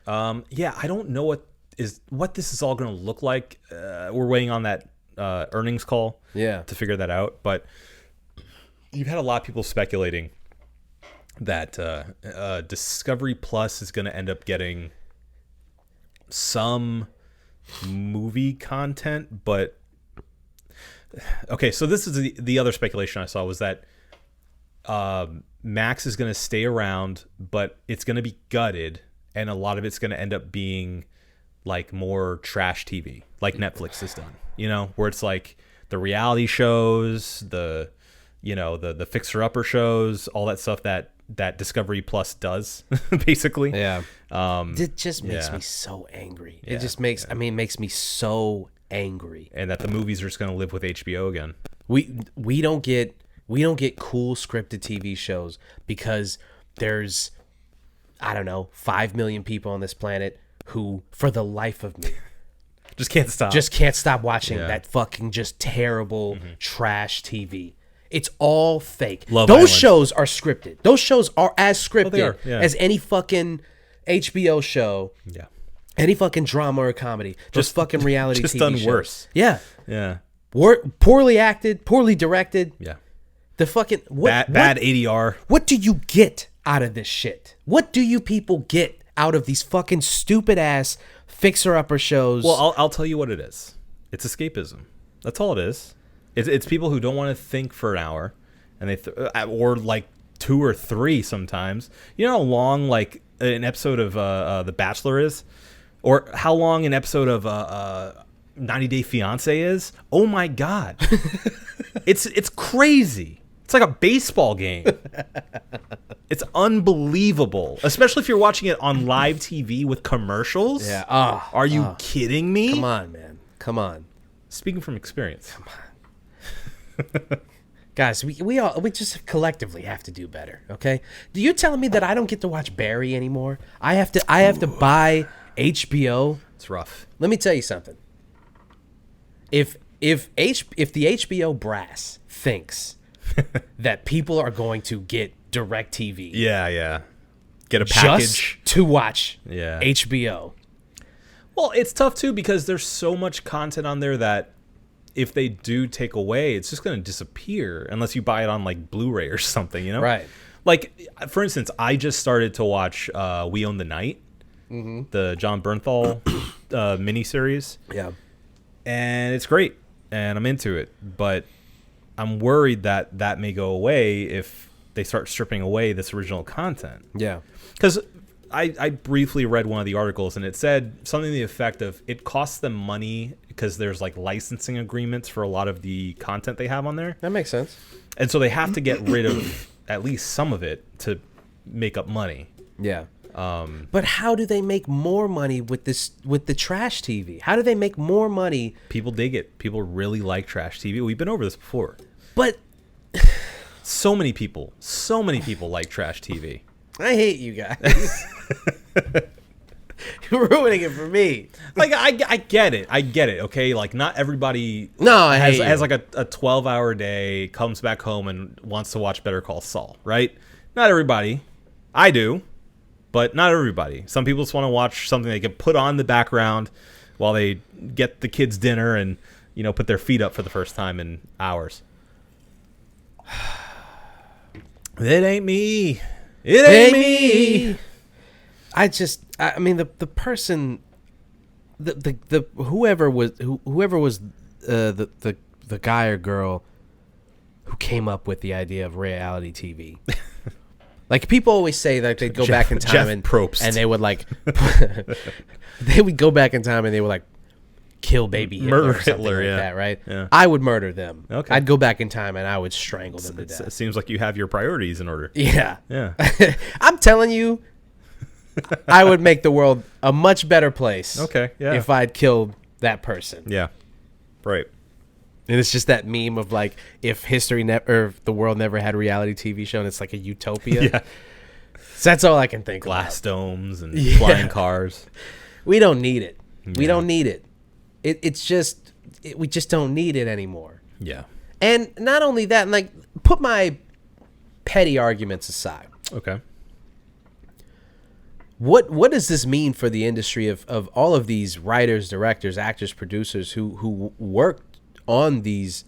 D: Yeah, I don't know what this is all going to look like. We're waiting on that earnings call.
B: Yeah.
D: To figure that out. But you've had a lot of people speculating that Discovery Plus is going to end up getting some movie content, but okay, so this is the other speculation I saw was that Max is going to stay around, but it's going to be gutted, and a lot of it's going to end up being like more trash TV, like Netflix has done, you know, where it's like the reality shows, the fixer-upper shows, all that stuff that Discovery Plus does, basically.
B: Yeah. It just makes me so angry.
D: Yeah,
B: it just makes, makes me so angry.
D: And that the movies are just going to live with HBO again.
B: We don't get cool scripted TV shows because there's, I don't know, 5 million people on this planet who, for the life of me,
D: just can't stop
B: watching that fucking just terrible trash TV. It's all fake.
D: Love
B: Those
D: Island.
B: shows are scripted. Those shows are as scripted
D: yeah.
B: as any fucking HBO show.
D: Yeah.
B: Any fucking drama or comedy. Just fucking reality
D: just
B: TV
D: done
B: shows.
D: worse.
B: Yeah.
D: Yeah.
B: Poorly acted, poorly directed.
D: Yeah.
B: The fucking
D: bad ADR.
B: What do you get out of this shit? What do you people get out of these fucking stupid ass fixer-upper shows?
D: Well, I'll tell you what it is. It's escapism. That's all it is. It's people who don't want to think for an hour, and or like 2 or 3 sometimes. You know how long like an episode of The Bachelor is, or how long an episode of 90 Day Fiancé is? Oh my god, it's crazy. It's like a baseball game. It's unbelievable, especially if you're watching it on live TV with commercials.
B: Yeah.
D: Are you kidding me?
B: Come on, man. Come on.
D: Speaking from experience.
B: Come on.
E: Guys, we just collectively have to do better, okay? Do you telling me that I don't get to watch Barry anymore? I have to buy HBO.
D: It's rough.
E: Let me tell you something. If the HBO brass thinks that people are going to get DirecTV
D: Yeah. Get a package.
E: just to watch
D: Yeah.
E: HBO.
D: Well, it's tough too because there's so much content on there that if they do take away, it's just going to disappear unless you buy it on like Blu-ray or something, you know?
E: Right.
D: Like, for instance, I just started to watch We Own the Night, the John Bernthal miniseries,
E: Yeah.
D: and it's great, and I'm into it. But I'm worried that that may go away if they start stripping away this original content.
E: Yeah.
D: Because I briefly read one of the articles, and it said something to the effect of it costs them money because there's like licensing agreements for a lot of the content they have on there.
E: That makes sense.
D: And so they have to get rid of at least some of it to make up money.
E: Yeah. But how do they make more money with the trash TV? How do they make more money?
D: People dig it. People really like trash TV. We've been over this before.
E: But
D: So many people like trash TV.
E: I hate you guys. You're ruining it for me.
D: Like I get it. Okay, like not everybody
E: I hate you.
D: has like a 12-hour day, comes back home and wants to watch Better Call Saul, right? Not everybody. I do, but not everybody. Some people just want to watch something they can put on the background while they get the kids dinner and put their feet up for the first time in hours. It ain't me. It ain't me.
E: I mean the person, the whoever was the guy or girl who came up with the idea of reality TV. Like people always say that they'd go back in time and they would like they would go back in time and they would like kill baby Hitler
D: Murder
E: or something
D: Hitler,
E: like
D: yeah.
E: that, right?
D: Yeah.
E: I would murder them.
D: Okay.
E: I'd go back in time and I would strangle them to death.
D: It seems like you have your priorities in order.
E: Yeah.
D: Yeah.
E: I'm telling you, I would make the world a much better place.
D: Okay, yeah.
E: If I'd killed that person.
D: Yeah. Right.
E: And it's just that meme of like if if the world never had a reality TV show and it's like a utopia.
D: Yeah.
E: So that's all I can think
D: Glass
E: of.
D: domes and
E: Yeah.
D: flying cars.
E: We don't need it. We
D: Yeah.
E: don't need it. We just don't need it anymore.
D: Yeah.
E: And not only that, like put my petty arguments aside.
D: Okay.
E: What does this mean for the industry of all of these writers, directors, actors, producers who worked on these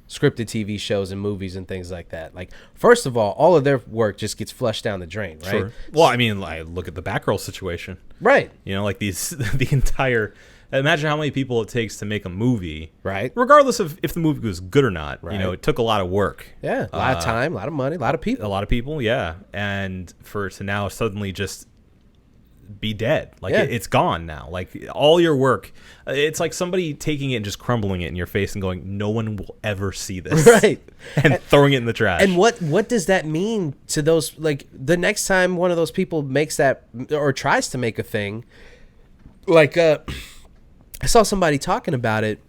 E: scripted TV shows and movies and things like that? Like, first of all of their work just gets flushed down the drain, right?
D: Sure. Well, I mean, like, look at the Batgirl situation.
E: Right.
D: Like the entire. Imagine how many people it takes to make a movie,
E: Right.
D: regardless of if the movie was good or not.
E: Right.
D: It took a lot of work.
E: Yeah. A lot of time, a lot of money, a lot of people.
D: A lot of people, yeah. And for it to now suddenly just be dead. Like,
E: Yeah.
D: it's gone now. Like, all your work, it's like somebody taking it and just crumbling it in your face and going, no one will ever see this.
E: Right.
D: And throwing it in the trash.
E: And what does that mean to those, like, the next time one of those people makes that or tries to make a thing, like, I saw somebody talking about it.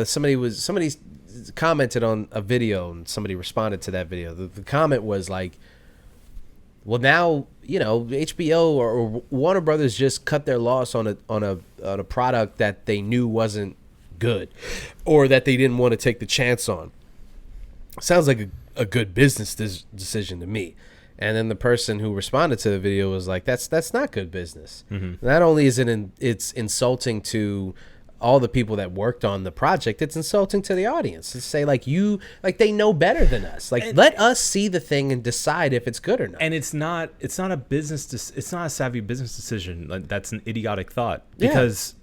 E: Somebody commented on a video and somebody responded to that video. The comment was like, well, now, HBO or Warner Brothers just cut their loss on a product that they knew wasn't good or that they didn't want to take the chance on. Sounds like a good business decision to me. And then the person who responded to the video was like, that's not good business. Mm-hmm. Not only is it's insulting to all the people that worked on the project, it's insulting to the audience to say they know better than us. Like, let us see the thing and decide if it's good or not.
D: And it's not a business. It's not a savvy business decision. Like, that's an idiotic thought.
E: Yeah.
D: Because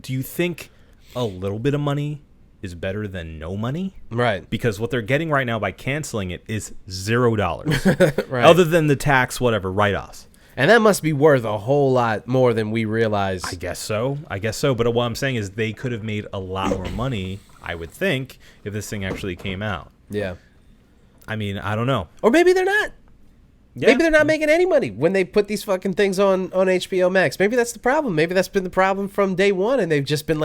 D: do you think a little bit of money is better than no money?
E: Right.
D: Because what they're getting right now by canceling it is $0.
E: Right.
D: Other than the tax, whatever, write-offs.
E: And that must be worth a whole lot more than we realize.
D: I guess so. But what I'm saying is they could have made a lot more money, I would think, if this thing actually came out.
E: Yeah.
D: I mean, I don't know.
E: Or maybe they're not.
D: Yeah.
E: Maybe they're not making any money when they put these fucking things on HBO Max. Maybe that's the problem. Maybe that's been the problem from day one, and they've just been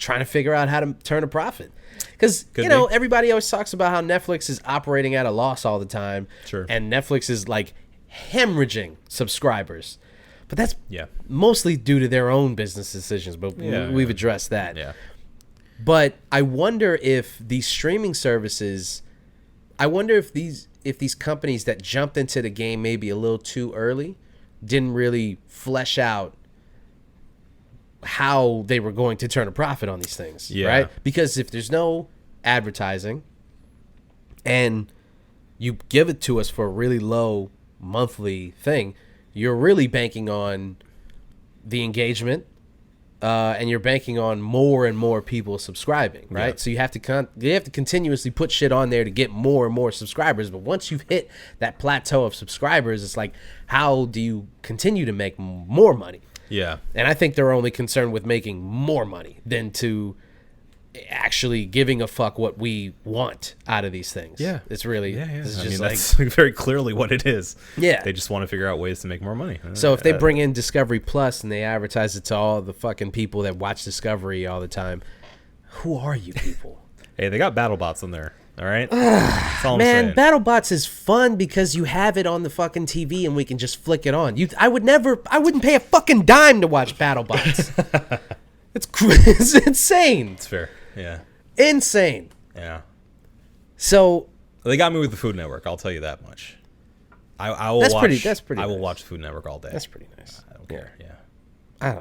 E: trying to figure out how to turn a profit. Because,
D: Could
E: you know,
D: be.
E: everybody always talks about how Netflix is operating at a loss all the time.
D: Sure.
E: And Netflix is like hemorrhaging subscribers. But that's
D: Yeah.
E: mostly due to their own business decisions. But we've addressed that.
D: Yeah.
E: But I wonder if these streaming services, I wonder if these companies that jumped into the game maybe a little too early didn't really flesh out how they were going to turn a profit on these things,
D: Yeah.
E: right? Because if there's no advertising and you give it to us for a really low monthly thing, you're really banking on the engagement, and you're banking on more and more people subscribing, right?
D: Yeah.
E: So you have to continuously put shit on there to get more and more subscribers. But once you've hit that plateau of subscribers, it's like, how do you continue to make more money?
D: Yeah.
E: And I think they're only concerned with making more money than to actually giving a fuck what we want out of these things.
D: Yeah.
E: It's really,
D: Yeah.
E: it's
D: I
E: just
D: mean,
E: like,
D: that's very clearly what it is.
E: Yeah.
D: They just want to figure out ways to make more money.
E: so if they bring in Discovery Plus and they advertise it to all the fucking people that watch Discovery all the time, who are you people?
D: Hey, they got BattleBots in there. All right. That's all I'm
E: Man,
D: saying.
E: BattleBots is fun because you have it on the fucking TV and we can just flick it on. I wouldn't pay a fucking dime to watch BattleBots. It's insane.
D: It's fair. Yeah.
E: Insane.
D: Yeah.
E: So
D: They got me with the Food Network. I'll tell you that much. I will
E: That's
D: watch.
E: pretty
D: I will
E: nice.
D: watch Food Network all day.
E: that's pretty nice.
D: I don't care. Yeah.
E: I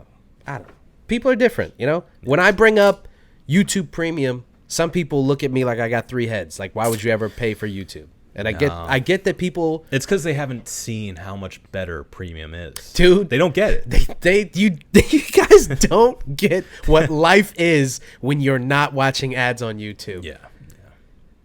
E: don't know. People are different, you know? When I bring up YouTube Premium, some people look at me like I got three heads. Like, why would you ever pay for YouTube? And I get that people,
D: It's because they haven't seen how much better premium is.
E: dude,
D: They don't get it.
E: you guys don't get what life is when you're not watching ads on YouTube.
D: Yeah.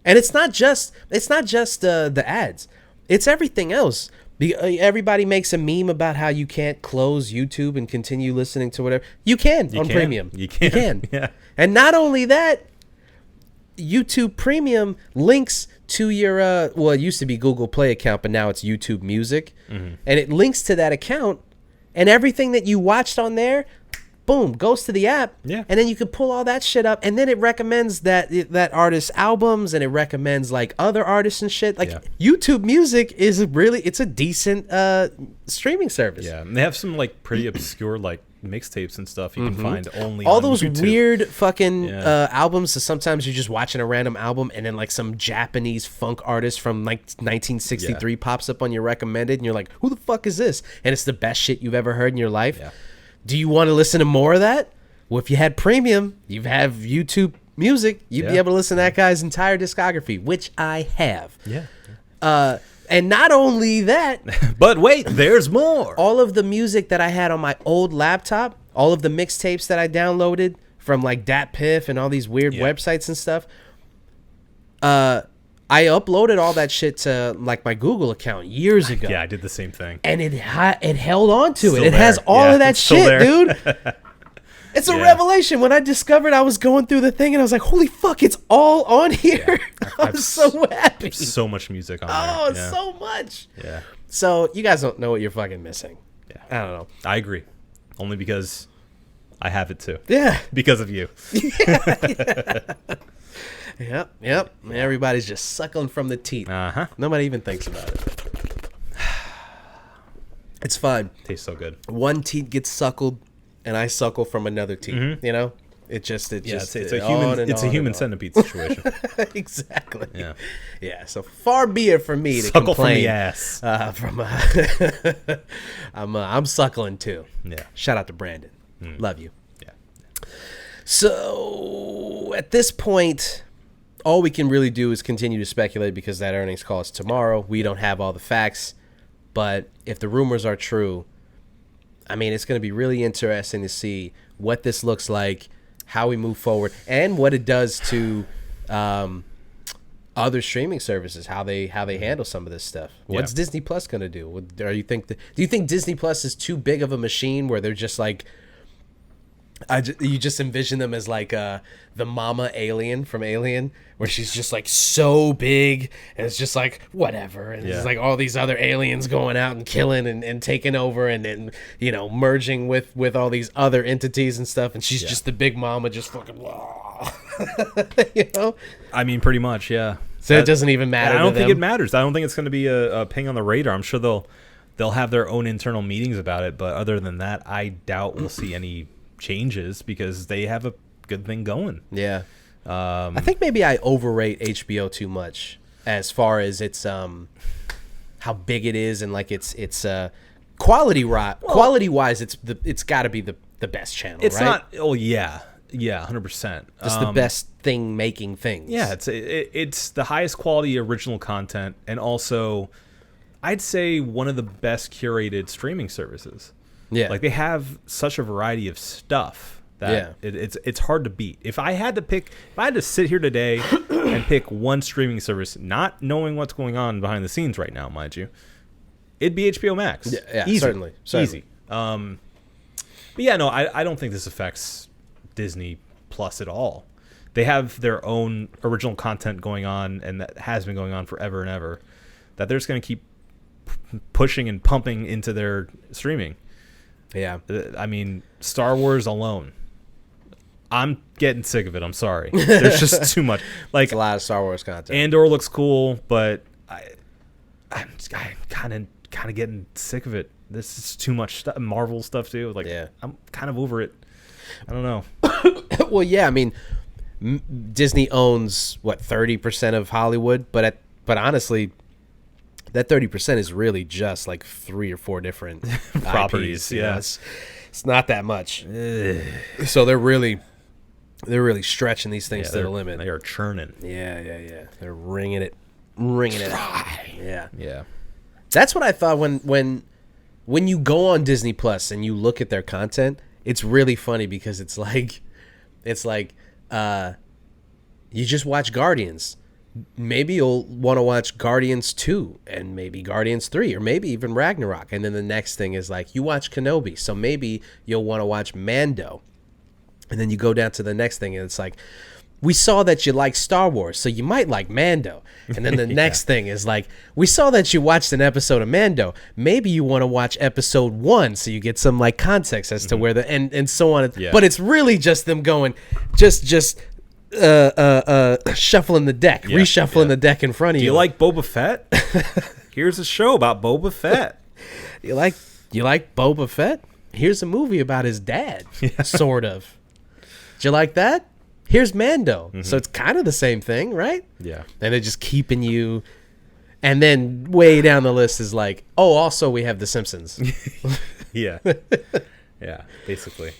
E: And it's not just the ads. It's everything else. Everybody makes a meme about how you can't close YouTube and continue listening to whatever. You can on
D: can.
E: Premium.
D: You can. Yeah.
E: And not only that, YouTube Premium links to your well, it used to be Google Play account, but now it's YouTube Music.
D: Mm-hmm.
E: And it links to that account, and everything that you watched on there, boom, goes to the app.
D: Yeah.
E: And then you can pull all that shit up, and then it recommends that artist's albums, and it recommends like other artists and shit. Like
D: Yeah.
E: YouTube Music is it's a decent streaming service.
D: Yeah. And they have some like pretty obscure like mixtapes and stuff you can find only
E: All
D: on
E: those
D: YouTube.
E: weird fucking
D: Yeah.
E: albums. So sometimes you're just watching a random album, and then like some Japanese funk artist from like 1963 pops up on your recommended, and you're like, "Who the fuck is this?" And it's the best shit you've ever heard in your life.
D: Yeah.
E: Do you want to listen to more of that? Well, if you had Premium, you have YouTube Music. You'd be
D: Yeah.
E: able to listen to that guy's entire discography, which I have.
D: Yeah.
E: And not only that,
D: But wait, there's more.
E: all of the music that I had on my old laptop, all of the mixtapes that I downloaded from like DatPiff and all these weird
D: Yeah.
E: websites and stuff, I uploaded all that shit to like my Google account years ago.
D: Yeah, I did the same thing.
E: And it held on to it.
D: Still
E: It has
D: there.
E: all
D: Yeah,
E: of that
D: it's still
E: shit,
D: there.
E: dude. It's a
D: Yeah.
E: revelation. When I discovered I was going through the thing and I was like, holy fuck, it's all on here. I'm
D: I've
E: so happy.
D: So much music on
E: Oh,
D: there. Yeah.
E: so much.
D: Yeah.
E: So you guys don't know what you're fucking missing.
D: Yeah.
E: I don't know.
D: I agree. Only because I have it too.
E: Yeah.
D: Because of you.
E: Yep. Everybody's just suckling from the teeth.
D: Uh-huh.
E: Nobody even thinks about it. It's fine.
D: Tastes so good.
E: One teeth gets suckled, and I suckle from another teeth. You know, it's
D: Yeah,
E: just
D: it's a
E: on
D: human
E: and
D: it's a
E: on
D: human
E: and on.
D: centipede situation.
E: Exactly.
D: Yeah.
E: Yeah. So far be it from me to
D: Suckle from
E: complain.
D: the ass.
E: I'm suckling too.
D: Yeah.
E: Shout out to Brandon. Love you.
D: Yeah.
E: So at this point, all we can really do is continue to speculate because that earnings call is tomorrow. We don't have all the facts, but if the rumors are true, I mean, it's going to be really interesting to see what this looks like, how we move forward, and what it does to other streaming services, how they handle some of this stuff. What's Disney Plus going to do? Do you think Disney Plus is too big of a machine where they're just like, You just envision them as like the mama alien from Alien, where she's just like so big, and it's just like whatever, and it's like all these other aliens going out and killing and taking over, and you know, merging with all these other entities and stuff, and she's just the big mama, just fucking, you know.
D: I mean, pretty much, yeah.
E: So it doesn't even matter.
D: I don't
E: to
D: think
E: them.
D: it matters. I don't think it's going to be a ping on the radar. I'm sure they'll have their own internal meetings about it, but other than that, I doubt we'll see any changes because they have a good thing going.
E: Yeah. I think maybe I overrate HBO too much as far as its how big it is, and like its quality wise, it's got to be the best channel.
D: It's
E: right?
D: not. Oh yeah, 100%.
E: It's the best thing making things.
D: Yeah, it's the highest quality original content, and also I'd say one of the best curated streaming services.
E: Yeah.
D: Like they have such a variety of stuff that it's hard to beat. If I had to sit here today and pick one streaming service, not knowing what's going on behind the scenes right now, mind you, it'd be HBO Max.
E: Yeah,
D: easy.
E: certainly.
D: Easy. But yeah, no, I don't think this affects Disney Plus at all. They have their own original content going on, and that has been going on forever and ever, that they're just going to keep pushing and pumping into their streaming.
E: Yeah.
D: I mean, Star Wars alone, I'm getting sick of it. I'm sorry. There's just too much. Like,
E: It's a lot of Star Wars content.
D: Andor looks cool, but I'm kind of getting sick of it. This is too much stuff. Marvel stuff too. Like, I'm kind of over it. I don't know.
E: Well, yeah. I mean, Disney owns what 30% of Hollywood, but honestly, that 30% is really just like 3 or 4 different
D: properties.
E: IPs, you know? It's not that much. So they're really stretching these things to the limit.
D: They are churning.
E: Yeah. They're wringing it out. Yeah.
D: Yeah.
E: That's what I thought when you go on Disney Plus and you look at their content. It's really funny because it's like you just watch Guardians. Maybe you'll want to watch Guardians 2 and maybe Guardians 3 or maybe even Ragnarok. And then the next thing is like you watch Kenobi. So maybe you'll want to watch Mando. And then you go down to the next thing and it's like, we saw that you like Star Wars, so you might like Mando. And then the next thing is like, we saw that you watched an episode of Mando. Maybe you want to watch episode 1 so you get some like context as to where and so on.
D: Yeah.
E: But it's really just them going, just shuffling the deck, reshuffling the deck in front of you.
D: Do you like Boba Fett? Here's a show about Boba Fett.
E: You like Boba Fett? Here's a movie about his dad, sort of. Do you like that? Here's Mando. So it's kind of the same thing, right?
D: Yeah.
E: And they're just keeping you. And then way down the list is like, oh, also we have The Simpsons.
D: Yeah. Yeah, basically.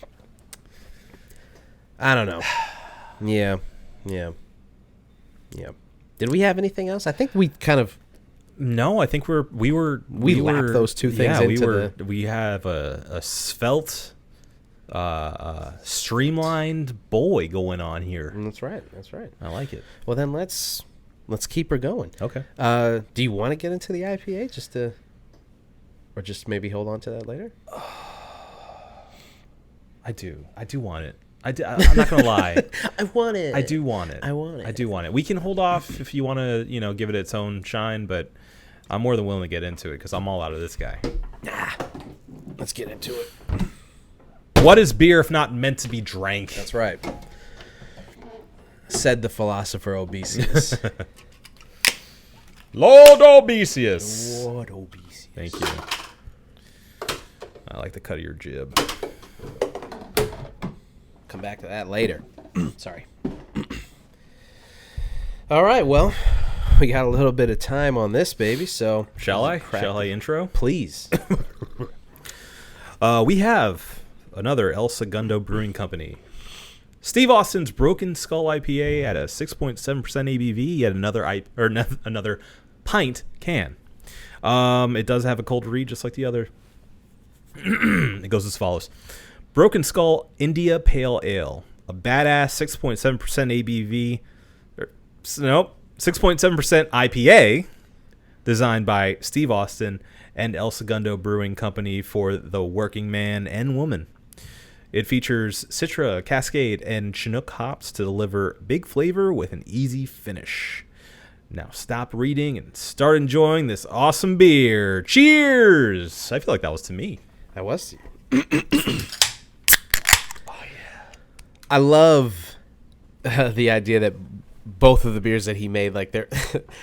E: I don't know. Yeah. Did we have anything else? I think we kind of.
D: No, I think we
E: lapped those two things into
D: we have a svelte, streamlined boy going on here.
E: That's right.
D: I like it.
E: Well, then let's keep her going.
D: Okay.
E: Do you want to get into the IPA or just maybe hold on to that later?
D: I do want it. I'm not gonna lie.
E: I want it.
D: I do want it. I do want it. We can hold off if you want to, give it its own shine, but I'm more than willing to get into it because I'm all out of this guy.
E: Let's get into it.
D: What is beer if not meant to be drank?
E: That's right. Said the philosopher Obesius.
D: Lord Obesius.
E: Lord Obesius.
D: Thank you. I like the cut of your jib.
E: Come back to that later. Sorry. All right, well, we got a little bit of time on this, baby, so...
D: Shall I intro?
E: Please.
D: We have another El Segundo Brewing Company. Steve Austin's Broken Skull IPA at a 6.7% ABV, yet another pint can. It does have a cold read just like the other. It goes as follows. Broken Skull India Pale Ale, a badass 6.7% ABV, 6.7% IPA, designed by Steve Austin and El Segundo Brewing Company for the working man and woman. It features Citra, Cascade, and Chinook hops to deliver big flavor with an easy finish. Now stop reading and start enjoying this awesome beer. Cheers! I feel like that was to me.
E: That was. I love the idea that both of the beers that he made, like they're,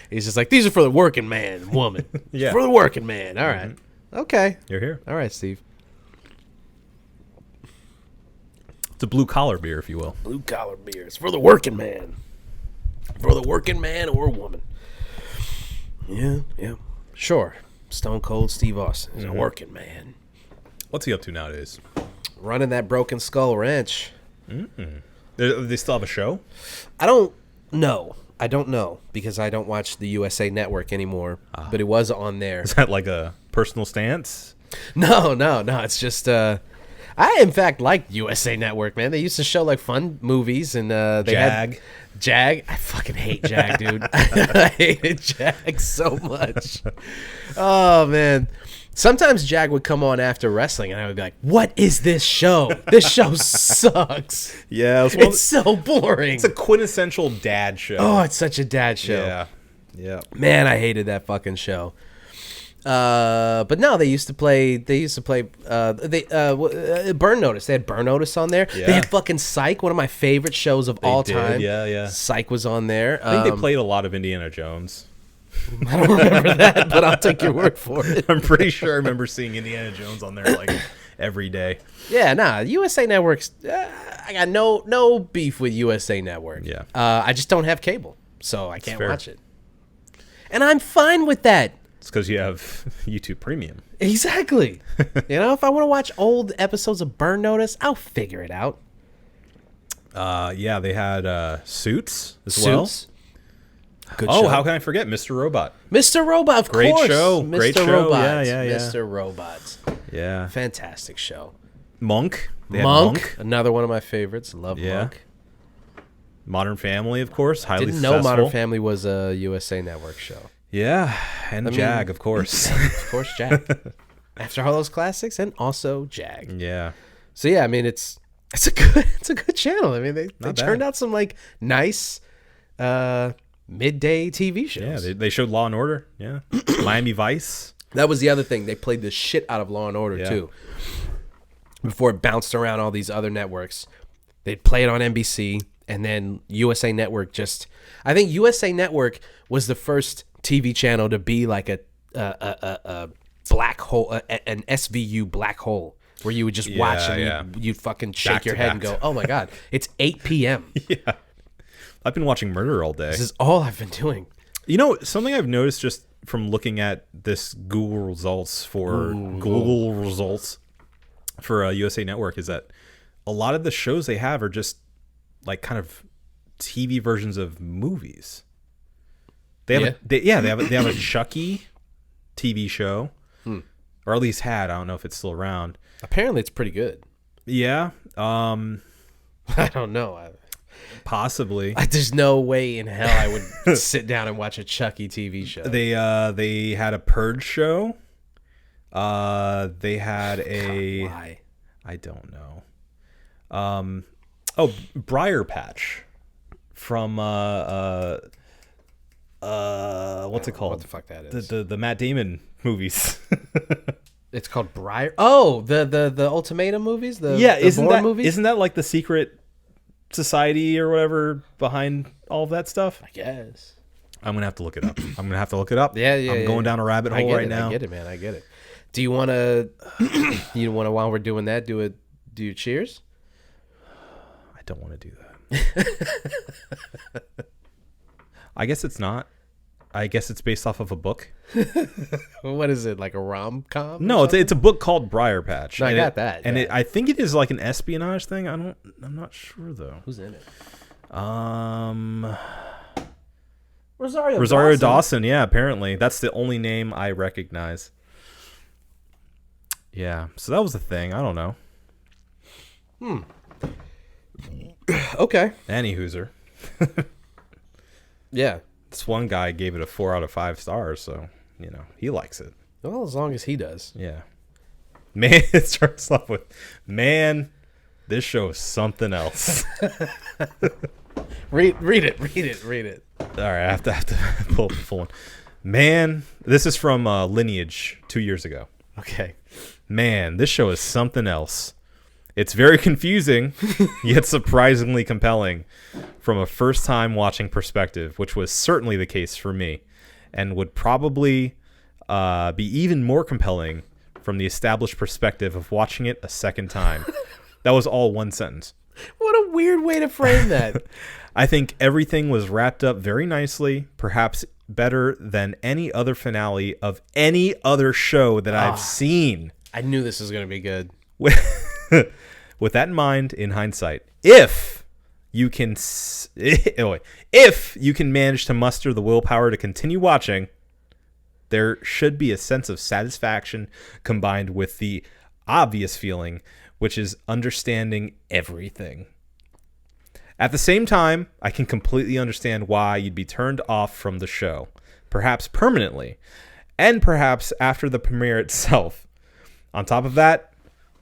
E: he's just like, these are for the working man, woman.
D: Yeah.
E: For the working man. All right. Okay.
D: You're here.
E: All right, Steve.
D: It's a blue collar beer, if you will.
E: Blue collar beers for the working man. For the working man or woman. Yeah, yeah. Sure. Stone Cold Steve Austin is a working man.
D: What's he up to nowadays?
E: Running that Broken Skull Ranch.
D: They still have a show?
E: I don't know. I don't know because I don't watch the USA Network anymore. But it was on there.
D: Is that like a personal stance?
E: No. It's just I in fact liked USA Network, man. They used to show like fun movies and they had Jag. I fucking hate Jag, dude. I hated Jag so much. Oh man. Sometimes Jag would come on after wrestling and I would be like, what is this show? This show sucks.
D: Yeah.
E: It's so boring.
D: It's a quintessential dad show.
E: Oh, it's such a dad show.
D: Yeah.
E: Man, I hated that fucking show. But no, they used to play Burn Notice. They had Burn Notice on there.
D: Yeah.
E: They had fucking Psych, one of my favorite shows of all
D: did,
E: time.
D: yeah.
E: Psych was on there.
D: I think they played a lot of Indiana Jones.
E: I don't remember that, but I'll take your word for it.
D: I'm pretty sure I remember seeing Indiana Jones on there like every day.
E: Yeah, nah, USA Network's I got no beef with USA Network.
D: Yeah.
E: I just don't have cable, so I can't
D: fair.
E: watch it. And I'm fine with that.
D: It's because you have YouTube Premium.
E: Exactly. If I want to watch old episodes of Burn Notice, I'll figure it out.
D: Yeah, they had Suits as well.
E: Suits. Good
D: Oh,
E: show.
D: how can I forget Mr. Robot?
E: Mr. Robot, of
D: Great
E: course.
D: show.
E: Mr.
D: Great show.
E: Robot.
D: Yeah.
E: Mr. Robot.
D: Yeah.
E: Fantastic show.
D: Monk. They had
E: Monk, another one of my favorites. Love
D: Yeah.
E: Monk.
D: Modern Family, of course. Highly
E: Didn't
D: successful.
E: know Modern Family was a USA Network show.
D: Yeah, and Jag, of course.
E: Of course, Jag. After all those classics, and also Jag.
D: Yeah.
E: So yeah, I mean it's a good channel. I mean they
D: Not
E: turned
D: bad.
E: out some like nice midday TV shows.
D: Yeah, they showed Law and Order. Yeah. Miami Vice.
E: That was the other thing. They played the shit out of Law and Order
D: Yeah.
E: too. Before it bounced around all these other networks, they'd play it on NBC, and then USA Network just. I think USA Network was the first TV channel to be like a black hole, an SVU black hole, where you would just watch and you'd fucking shake
D: Back
E: your
D: to
E: head
D: back.
E: and go, "Oh my god, it's 8 p.m."
D: Yeah. I've been watching Murder all day.
E: This is all I've been doing.
D: You know, something I've noticed just from looking at this Google results for USA Network is that a lot of the shows they have are just like kind of TV versions of movies. They have they have a Chucky TV show, or at least had. I don't know if it's still around.
E: Apparently, it's pretty good.
D: Yeah,
E: I don't know.
D: possibly.
E: There's no way in hell I would sit down and watch a Chucky TV show.
D: They had a Purge show. They had a.
E: Why?
D: I don't know. Briar Patch from what's it called?
E: What the fuck that is?
D: The Matt Damon movies.
E: It's called Briar. Oh, the Ultimatum movies.
D: Isn't that like the secret society or whatever behind all of that stuff?
E: I guess.
D: I'm gonna have to look it up.
E: Yeah.
D: I'm going down a rabbit hole right now.
E: I get it, man. I get it. Do you want to? While we're doing that, do your cheers?
D: I don't want to do that. I guess it's not. I guess it's based off of a book.
E: What is it, like a rom-com?
D: No, it's a book called Briar Patch.
E: No, I got that.
D: And
E: yeah.
D: I think it is like an espionage thing. I'm not sure though.
E: Who's in it?
D: Rosario Dawson. Yeah, apparently that's the only name I recognize. Yeah, so that was the thing. I don't know.
E: Okay.
D: Any hooser.
E: Yeah.
D: This one guy gave it a 4 out of 5 stars, so he likes it.
E: Well, as long as he does.
D: Yeah. Man, it starts off with, man, This show is something else.
E: Read it.
D: All right, I have to pull up the full one. Man, this is from Lineage 2 years ago.
E: Okay.
D: Man, this show is something else. It's very confusing, yet surprisingly compelling from a first-time watching perspective, which was certainly the case for me, and would probably be even more compelling from the established perspective of watching it a second time. That was all one sentence.
E: What a weird way to frame that.
D: I think everything was wrapped up very nicely, perhaps better than any other finale of any other show that I've seen.
E: I knew this was going to be good.
D: With that in mind, in hindsight, if you can manage to muster the willpower to continue watching, there should be a sense of satisfaction combined with the obvious feeling, which is understanding everything. At the same time, I can completely understand why you'd be turned off from the show, perhaps permanently, and perhaps after the premiere itself. On top of that,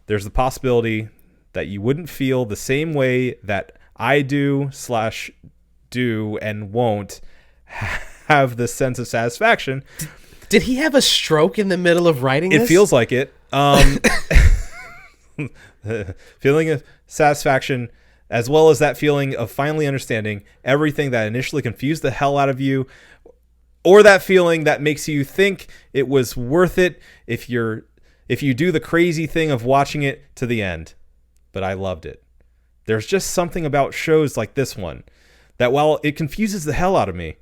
D: there's the possibility that you wouldn't feel the same way that I do and won't have the sense of satisfaction.
E: Did he have a stroke in the middle of writing this?
D: It feels like it. Feeling of satisfaction, as well as that feeling of finally understanding everything that initially confused the hell out of you, or that feeling that makes you think it was worth it if you do the crazy thing of watching it to the end. But I loved it. There's just something about shows like this one that, while it confuses the hell out of me,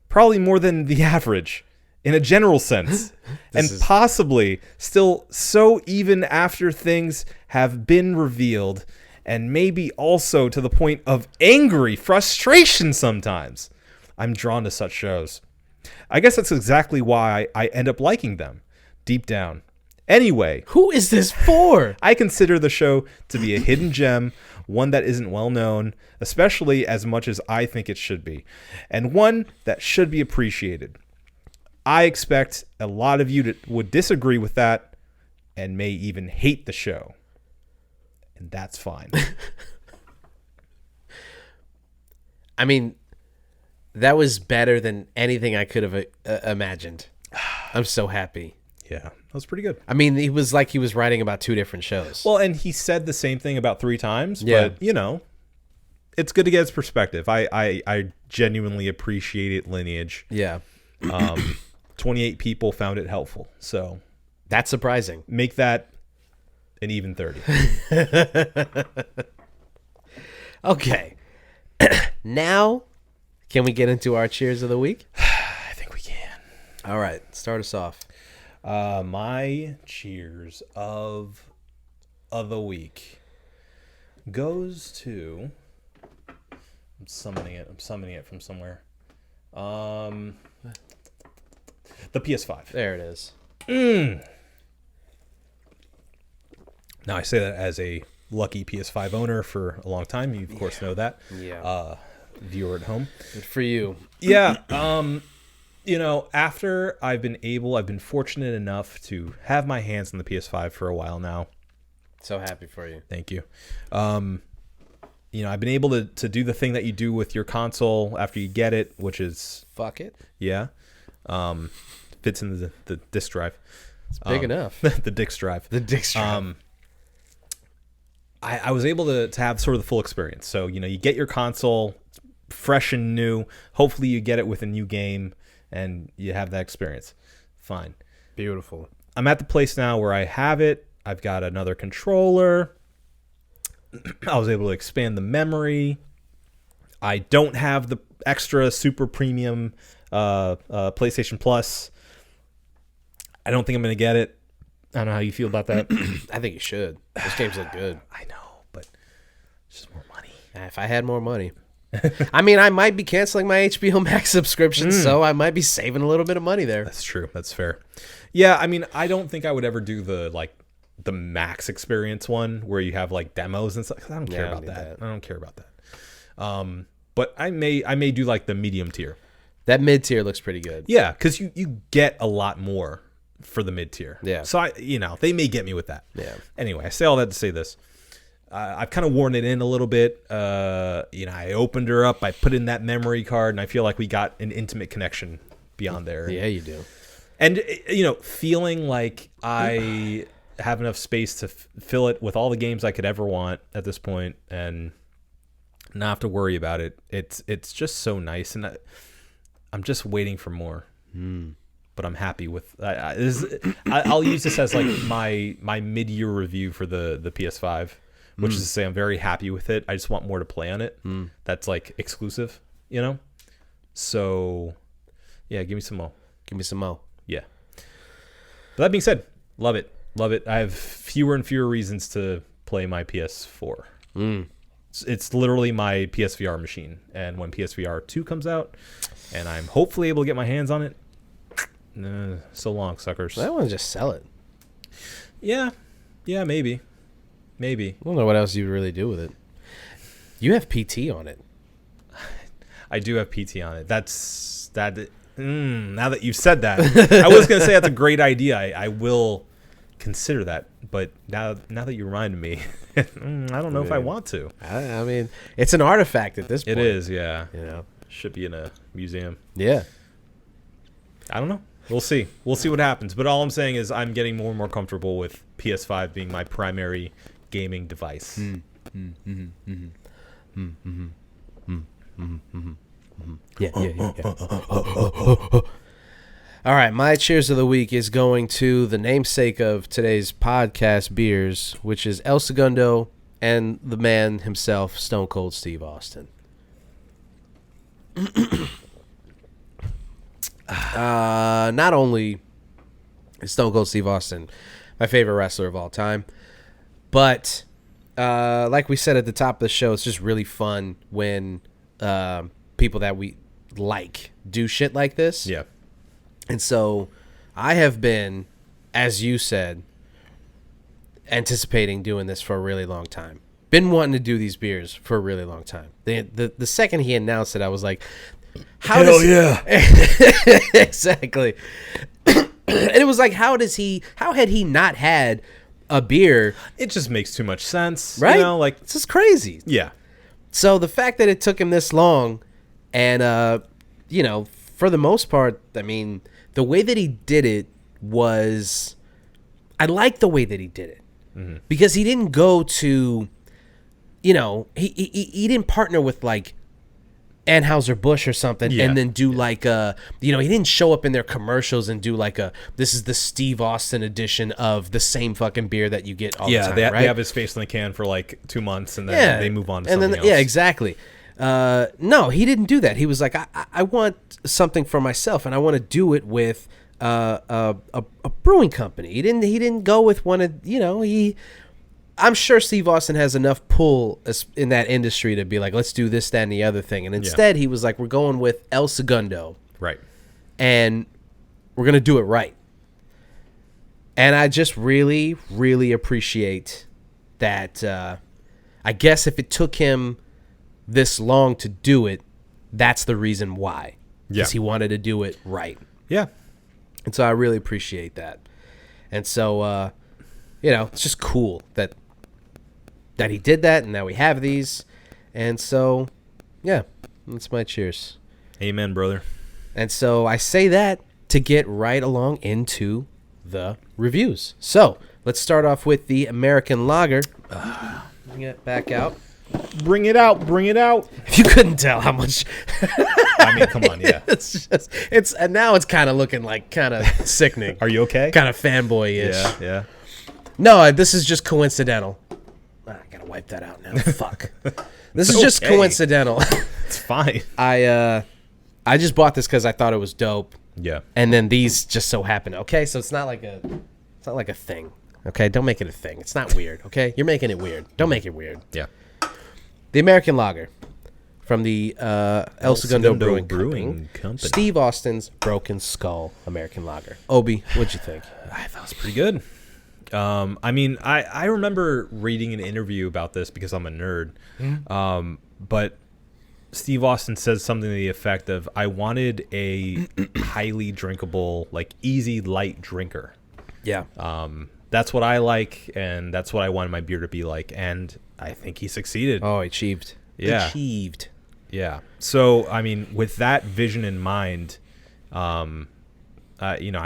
D: probably more than the average in a general sense, and possibly still so even after things have been revealed, and maybe also to the point of angry frustration sometimes, I'm drawn to such shows. I guess that's exactly why I end up liking them, deep down. Anyway,
E: who is this for?
D: I consider the show to be a hidden gem, one that isn't well known, especially as much as I think it should be, and one that should be appreciated. I expect a lot of you would disagree with that and may even hate the show. And that's fine.
E: I mean, that was better than anything I could have imagined. I'm so happy.
D: Yeah, that was pretty good.
E: I mean, he was writing about two different shows.
D: Well, and he said the same thing about 3 times,
E: yeah.
D: But, it's good to get his perspective. I genuinely appreciated Lineage.
E: Yeah.
D: 28 people found it helpful. So
E: that's surprising.
D: Make that an even 30.
E: Okay. Now, can we get into our cheers of the week?
D: I think we can.
E: All right. Start us off.
D: My cheers of the week goes to... I'm summoning it from somewhere. The PS5.
E: There it is.
D: Now, I say that as a lucky PS5 owner for a long time. You, of course, know that.
E: Yeah.
D: Viewer at home.
E: Good for you.
D: Yeah. After I've been fortunate enough to have my hands on the PS5 for a while now.
E: So happy for you.
D: Thank you. I've been able to do the thing that you do with your console after you get it, which is...
E: Fuck it.
D: Yeah. Fits in the disk drive.
E: It's big enough.
D: The disk drive.
E: The disk drive.
D: I was able to have sort of the full experience. So, you get your console fresh and new. Hopefully you get it with a new game and you have that experience. Fine.
E: Beautiful.
D: I'm at the place now where I have it. I've got another controller. I was able to expand the memory. I don't have the extra super premium PlayStation Plus. I don't think I'm going to get it. I don't know how you feel about that.
E: I think you should. Those games look good.
D: I know, but it's just more money.
E: If I had more money. I mean, I might be canceling my HBO Max subscription, so I might be saving a little bit of money there.
D: That's true. That's fair. Yeah, I mean, I don't think I would ever do the Max experience one where you have demos and stuff. I don't care about that. I don't care about that. But I may do the medium tier.
E: That mid tier looks pretty good.
D: Yeah, because you get a lot more for the mid tier.
E: Yeah.
D: So they may get me with that.
E: Yeah.
D: Anyway, I say all that to say this. I've kind of worn it in a little bit. I opened her up, I put in that memory card, and I feel like we got an intimate connection beyond there.
E: Yeah, you do.
D: And feeling like I have enough space to fill it with all the games I could ever want at this point, and not have to worry about it. It's just so nice, and I'm just waiting for more. But I'm happy with. I'll use this as like my mid-year review for the PS5, which is to say I'm very happy with it. I just want more to play on it. That's like exclusive, So, yeah, give me some more.
E: Give me some more.
D: Yeah. But that being said, love it. Love it. I have fewer and fewer reasons to play my PS4. It's literally my PSVR machine. And when PSVR 2 comes out, and I'm hopefully able to get my hands on it, so long, suckers.
E: I want to just sell it.
D: Yeah, maybe.
E: I don't know what else you would really do with it. You have PT on it.
D: I do have PT on it. Now that you've said that, I was going to say that's a great idea. I will consider that, but now that you reminded me, I don't know if I want to.
E: I mean, it's an artifact at this point.
D: It is, yeah.
E: Should
D: be in a museum.
E: Yeah.
D: I don't know. We'll see. We'll see what happens. But all I'm saying is I'm getting more and more comfortable with PS5 being my primary gaming device.
E: Yeah. All right, my cheers of the week is going to the namesake of today's podcast beers, which is El Segundo and the man himself, Stone Cold Steve Austin. Not only is Stone Cold Steve Austin my favorite wrestler of all time, but like we said at the top of the show, it's just really fun when people that we like do shit like this.
D: Yeah.
E: And so I have been, as you said, anticipating doing this for a really long time. Been wanting to do these beers for a really long time. The second he announced it, I was like,
D: Hell yeah.
E: Exactly. And it was like, how had he not had a beer?
D: It just makes too much sense.
E: Right? This is crazy.
D: Yeah.
E: So the fact that it took him this long and, for the most part, I mean, the way that he did it was, I like the way that he did it because he didn't go to, he didn't partner with like Anheuser-Busch or something and then do like he didn't show up in their commercials and do like this is the Steve Austin edition of the same fucking beer that you get all the time,
D: they
E: right?
D: have his face on the can for like 2 months and then they move on to something else.
E: Yeah, exactly. No, he didn't do that. He was like, I want something for myself, and I want to do it with a brewing company. He didn't go with one of I'm sure Steve Austin has enough pull in that industry to be like, let's do this, that, and the other thing. And instead, he was like, we're going with El Segundo,
D: right?
E: And we're gonna do it right. And I just really, really appreciate that. I guess if it took him this long to do it, that's the reason why. Because he wanted to do it right.
D: Yeah.
E: And so I really appreciate that. And so, it's just cool that he did that, and now we have these. And so, yeah, that's my cheers.
D: Amen, brother.
E: And so I say that to get right along into the reviews. So let's start off with the American Lager. Bring it back out.
D: Bring it out.
E: If you couldn't tell how much...
D: I mean, come on, yeah.
E: And now it's kind of looking like kind of sickening.
D: Are you okay?
E: Kind of fanboy-ish.
D: Yeah.
E: No, this is just coincidental. I gotta wipe that out now. Fuck. This is just coincidental.
D: It's fine.
E: I just bought this because I thought it was dope.
D: Yeah.
E: And then these just so happen. Okay, so it's not like a thing. Okay, don't make it a thing. It's not weird. Okay, you're making it weird. Don't make it weird.
D: Yeah.
E: The American Lager from the El Segundo Brewing Company. Steve Austin's Broken Skull American Lager. Obi, what'd you think?
D: I thought it was pretty good. I mean, I remember reading an interview about this because I'm a nerd. But Steve Austin says something to the effect of, I wanted a highly drinkable, like easy, light drinker.
E: Yeah.
D: That's what I like, and that's what I wanted my beer to be like. And I think he succeeded.
E: Oh, achieved.
D: Yeah.
E: Achieved.
D: Yeah. So, I mean, with that vision in mind, I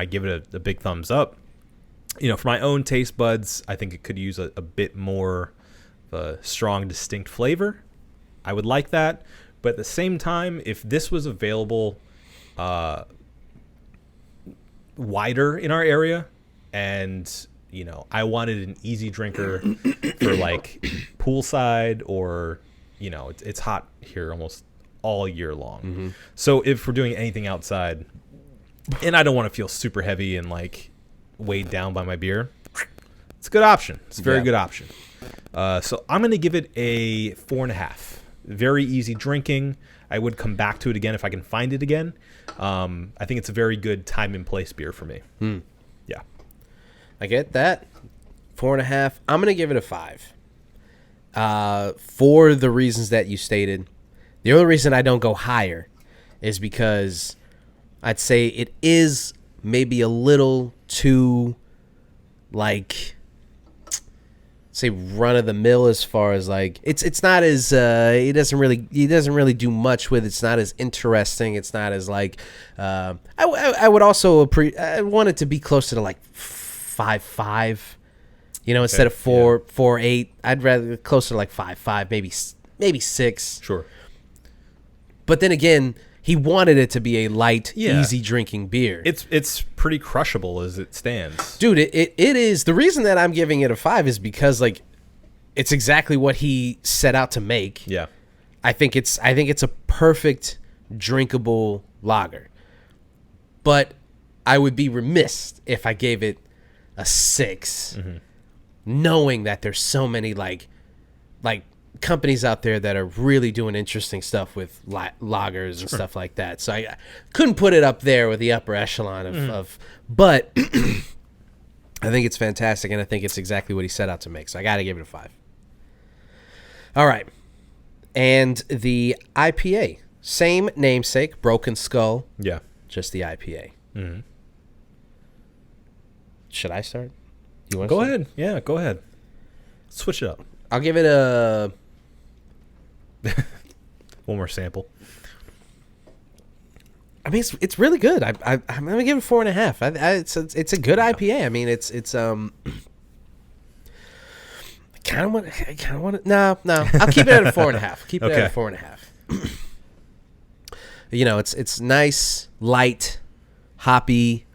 D: give it a big thumbs up. For my own taste buds, I think it could use a bit more of a strong, distinct flavor. I would like that. But at the same time, if this was available wider in our area, and I wanted an easy drinker for like poolside, or it's hot here almost all year long. Mm-hmm. So if we're doing anything outside, and I don't want to feel super heavy and like weighed down by my beer, it's a good option. It's a very good option. So I'm going to give it a 4.5. Very easy drinking. I would come back to it again if I can find it again. I think it's a very good time and place beer for me. Yeah.
E: I get that. 4.5. I'm going to give it a 5. For the reasons that you stated. The only reason I don't go higher is because I'd say it is maybe a little too, like, say, run of the mill as far as like it's not as he doesn't really do much with it. It's not as interesting. It's not as like I would also I want it to be closer to like 5.5. Instead of 4.8, I'd rather closer to like 5.5, maybe 6.
D: Sure.
E: But then again, he wanted it to be a light, easy drinking beer.
D: It's pretty crushable as it stands.
E: Dude, it is. The reason that I'm giving it a 5 is because like it's exactly what he set out to make.
D: Yeah.
E: I think it's a perfect drinkable lager. But I would be remiss if I gave it a 6. Mm-hmm. Knowing that there's so many like companies out there that are really doing interesting stuff with lagers and stuff like that. So I couldn't put it up there with the upper echelon of but I think it's fantastic, and I think it's exactly what he set out to make. So I got to give it a 5. All right. And the IPA, same namesake, Broken Skull.
D: Yeah.
E: Just the IPA.
D: Mm-hmm.
E: Should I start? You want
D: to go ahead? Yeah, go ahead. Switch it up.
E: I'll give it a
D: one more sample.
E: I mean, it's really good. I'm gonna give it 4.5. It's a good IPA. I mean, it's I kind of want it. No. I'll keep it at a 4.5. Keep it at a 4.5. It's nice, light, hoppy,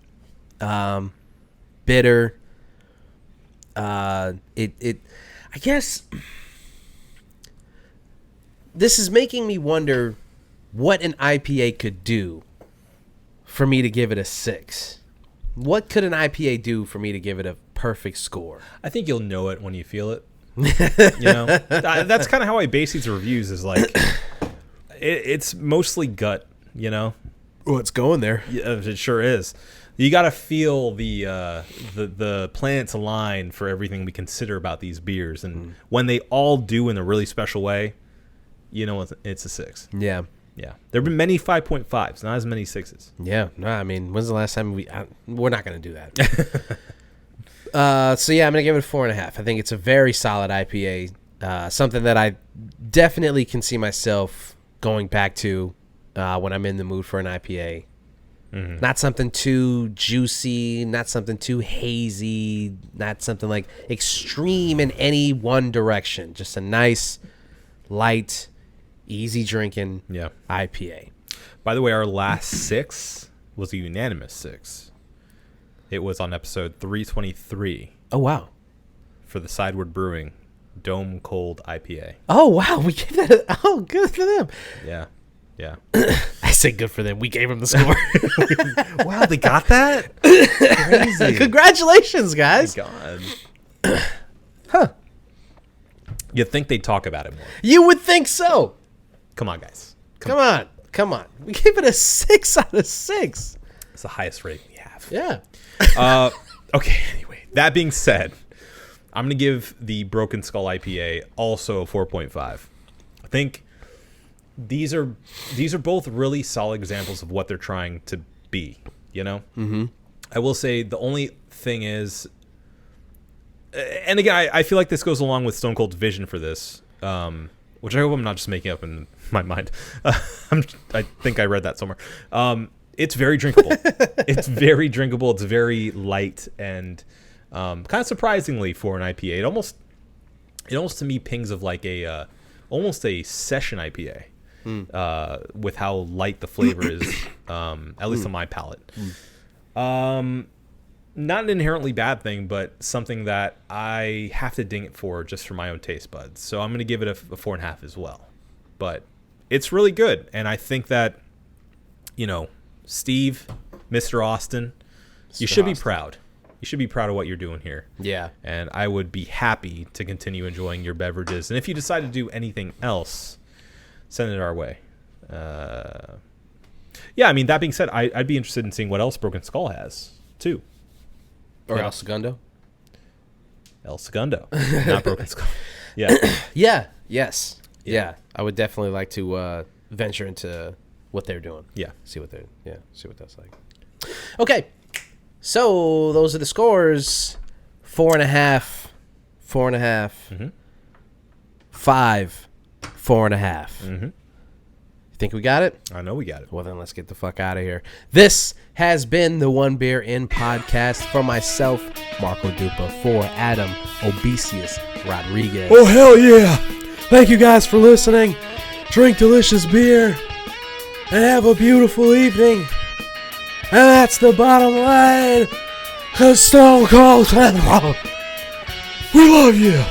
E: bitter. I guess this is making me wonder what an IPA could do for me to give it a 6. What could an IPA do for me to give it a perfect score?
D: I think you'll know it when you feel it. That's kind of how I base these reviews. Is like it's mostly gut.
E: Well, it's going there.
D: Yeah, it sure is. You got to feel the planets align for everything we consider about these beers, and when they all do in a really special way, it's a 6.
E: Yeah.
D: Yeah. There have been many 5.5s, not as many 6s.
E: Yeah. No, I mean, when's the last time we're not going to do that. So yeah, I'm going to give it a 4.5. I think it's a very solid IPA. Something that I definitely can see myself going back to when I'm in the mood for an IPA. Mm-hmm. Not something too juicy, not something too hazy, not something like extreme in any one direction. Just a nice, light, easy drinking IPA.
D: By the way, our last 6 was a unanimous 6. It was on episode 323.
E: Oh, wow.
D: For the Sideward Brewing Dome Cold IPA.
E: Oh, wow. We gave that good for them.
D: Yeah. Yeah.
E: I say good for them. We gave them the score.
D: Wow, they got that? Crazy.
E: Congratulations, guys.
D: Oh my God. Huh. You'd think they'd talk about it more.
E: You would think so.
D: Come on, guys.
E: Come on. We gave it a 6 out of 6.
D: It's the highest rating we have.
E: Yeah.
D: Okay, anyway. That being said, I'm going to give the Broken Skull IPA also a 4.5. I think these are both really solid examples of what they're trying to be, Mm-hmm. I will say the only thing is and again, I feel like this goes along with Stone Cold's vision for this, which I hope I'm not just making up in my mind. I think I read that somewhere. It's very drinkable. It's very drinkable. It's very light and kind of surprisingly for an IPA. It almost to me pings of like almost a session IPA with how light the flavor is, at least on my palate. Not an inherently bad thing, but something that I have to ding it for just for my own taste buds. So I'm going to give it a 4.5 as well. But it's really good. And I think that, Steve, Mr. Austin, you should be proud. You should be proud of what you're doing here.
E: Yeah.
D: And I would be happy to continue enjoying your beverages. And if you decide to do anything else, send it our way. Yeah, I mean, that being said, I'd be interested in seeing what else Broken Skull has, too.
E: Or El Segundo?
D: El Segundo, not Broken Skull. Yeah.
E: Yeah. Yes. Yeah. I would definitely like to venture into what they're doing.
D: Yeah.
E: See what that's like. Okay. So those are the scores. 4.5. 4.5.
D: Mm-hmm.
E: 5. 4.5.
D: Mm-hmm.
E: Think we got it?
D: I know we got it.
E: Well, then let's get the fuck out of here. This has been the One Beer In podcast for myself, Marco Dupa, for Adam Obesius Rodriguez.
A: Oh, hell yeah. Thank you guys for listening. Drink delicious beer and have a beautiful evening. And that's the bottom line. 'Cause Stone Cold, we love you.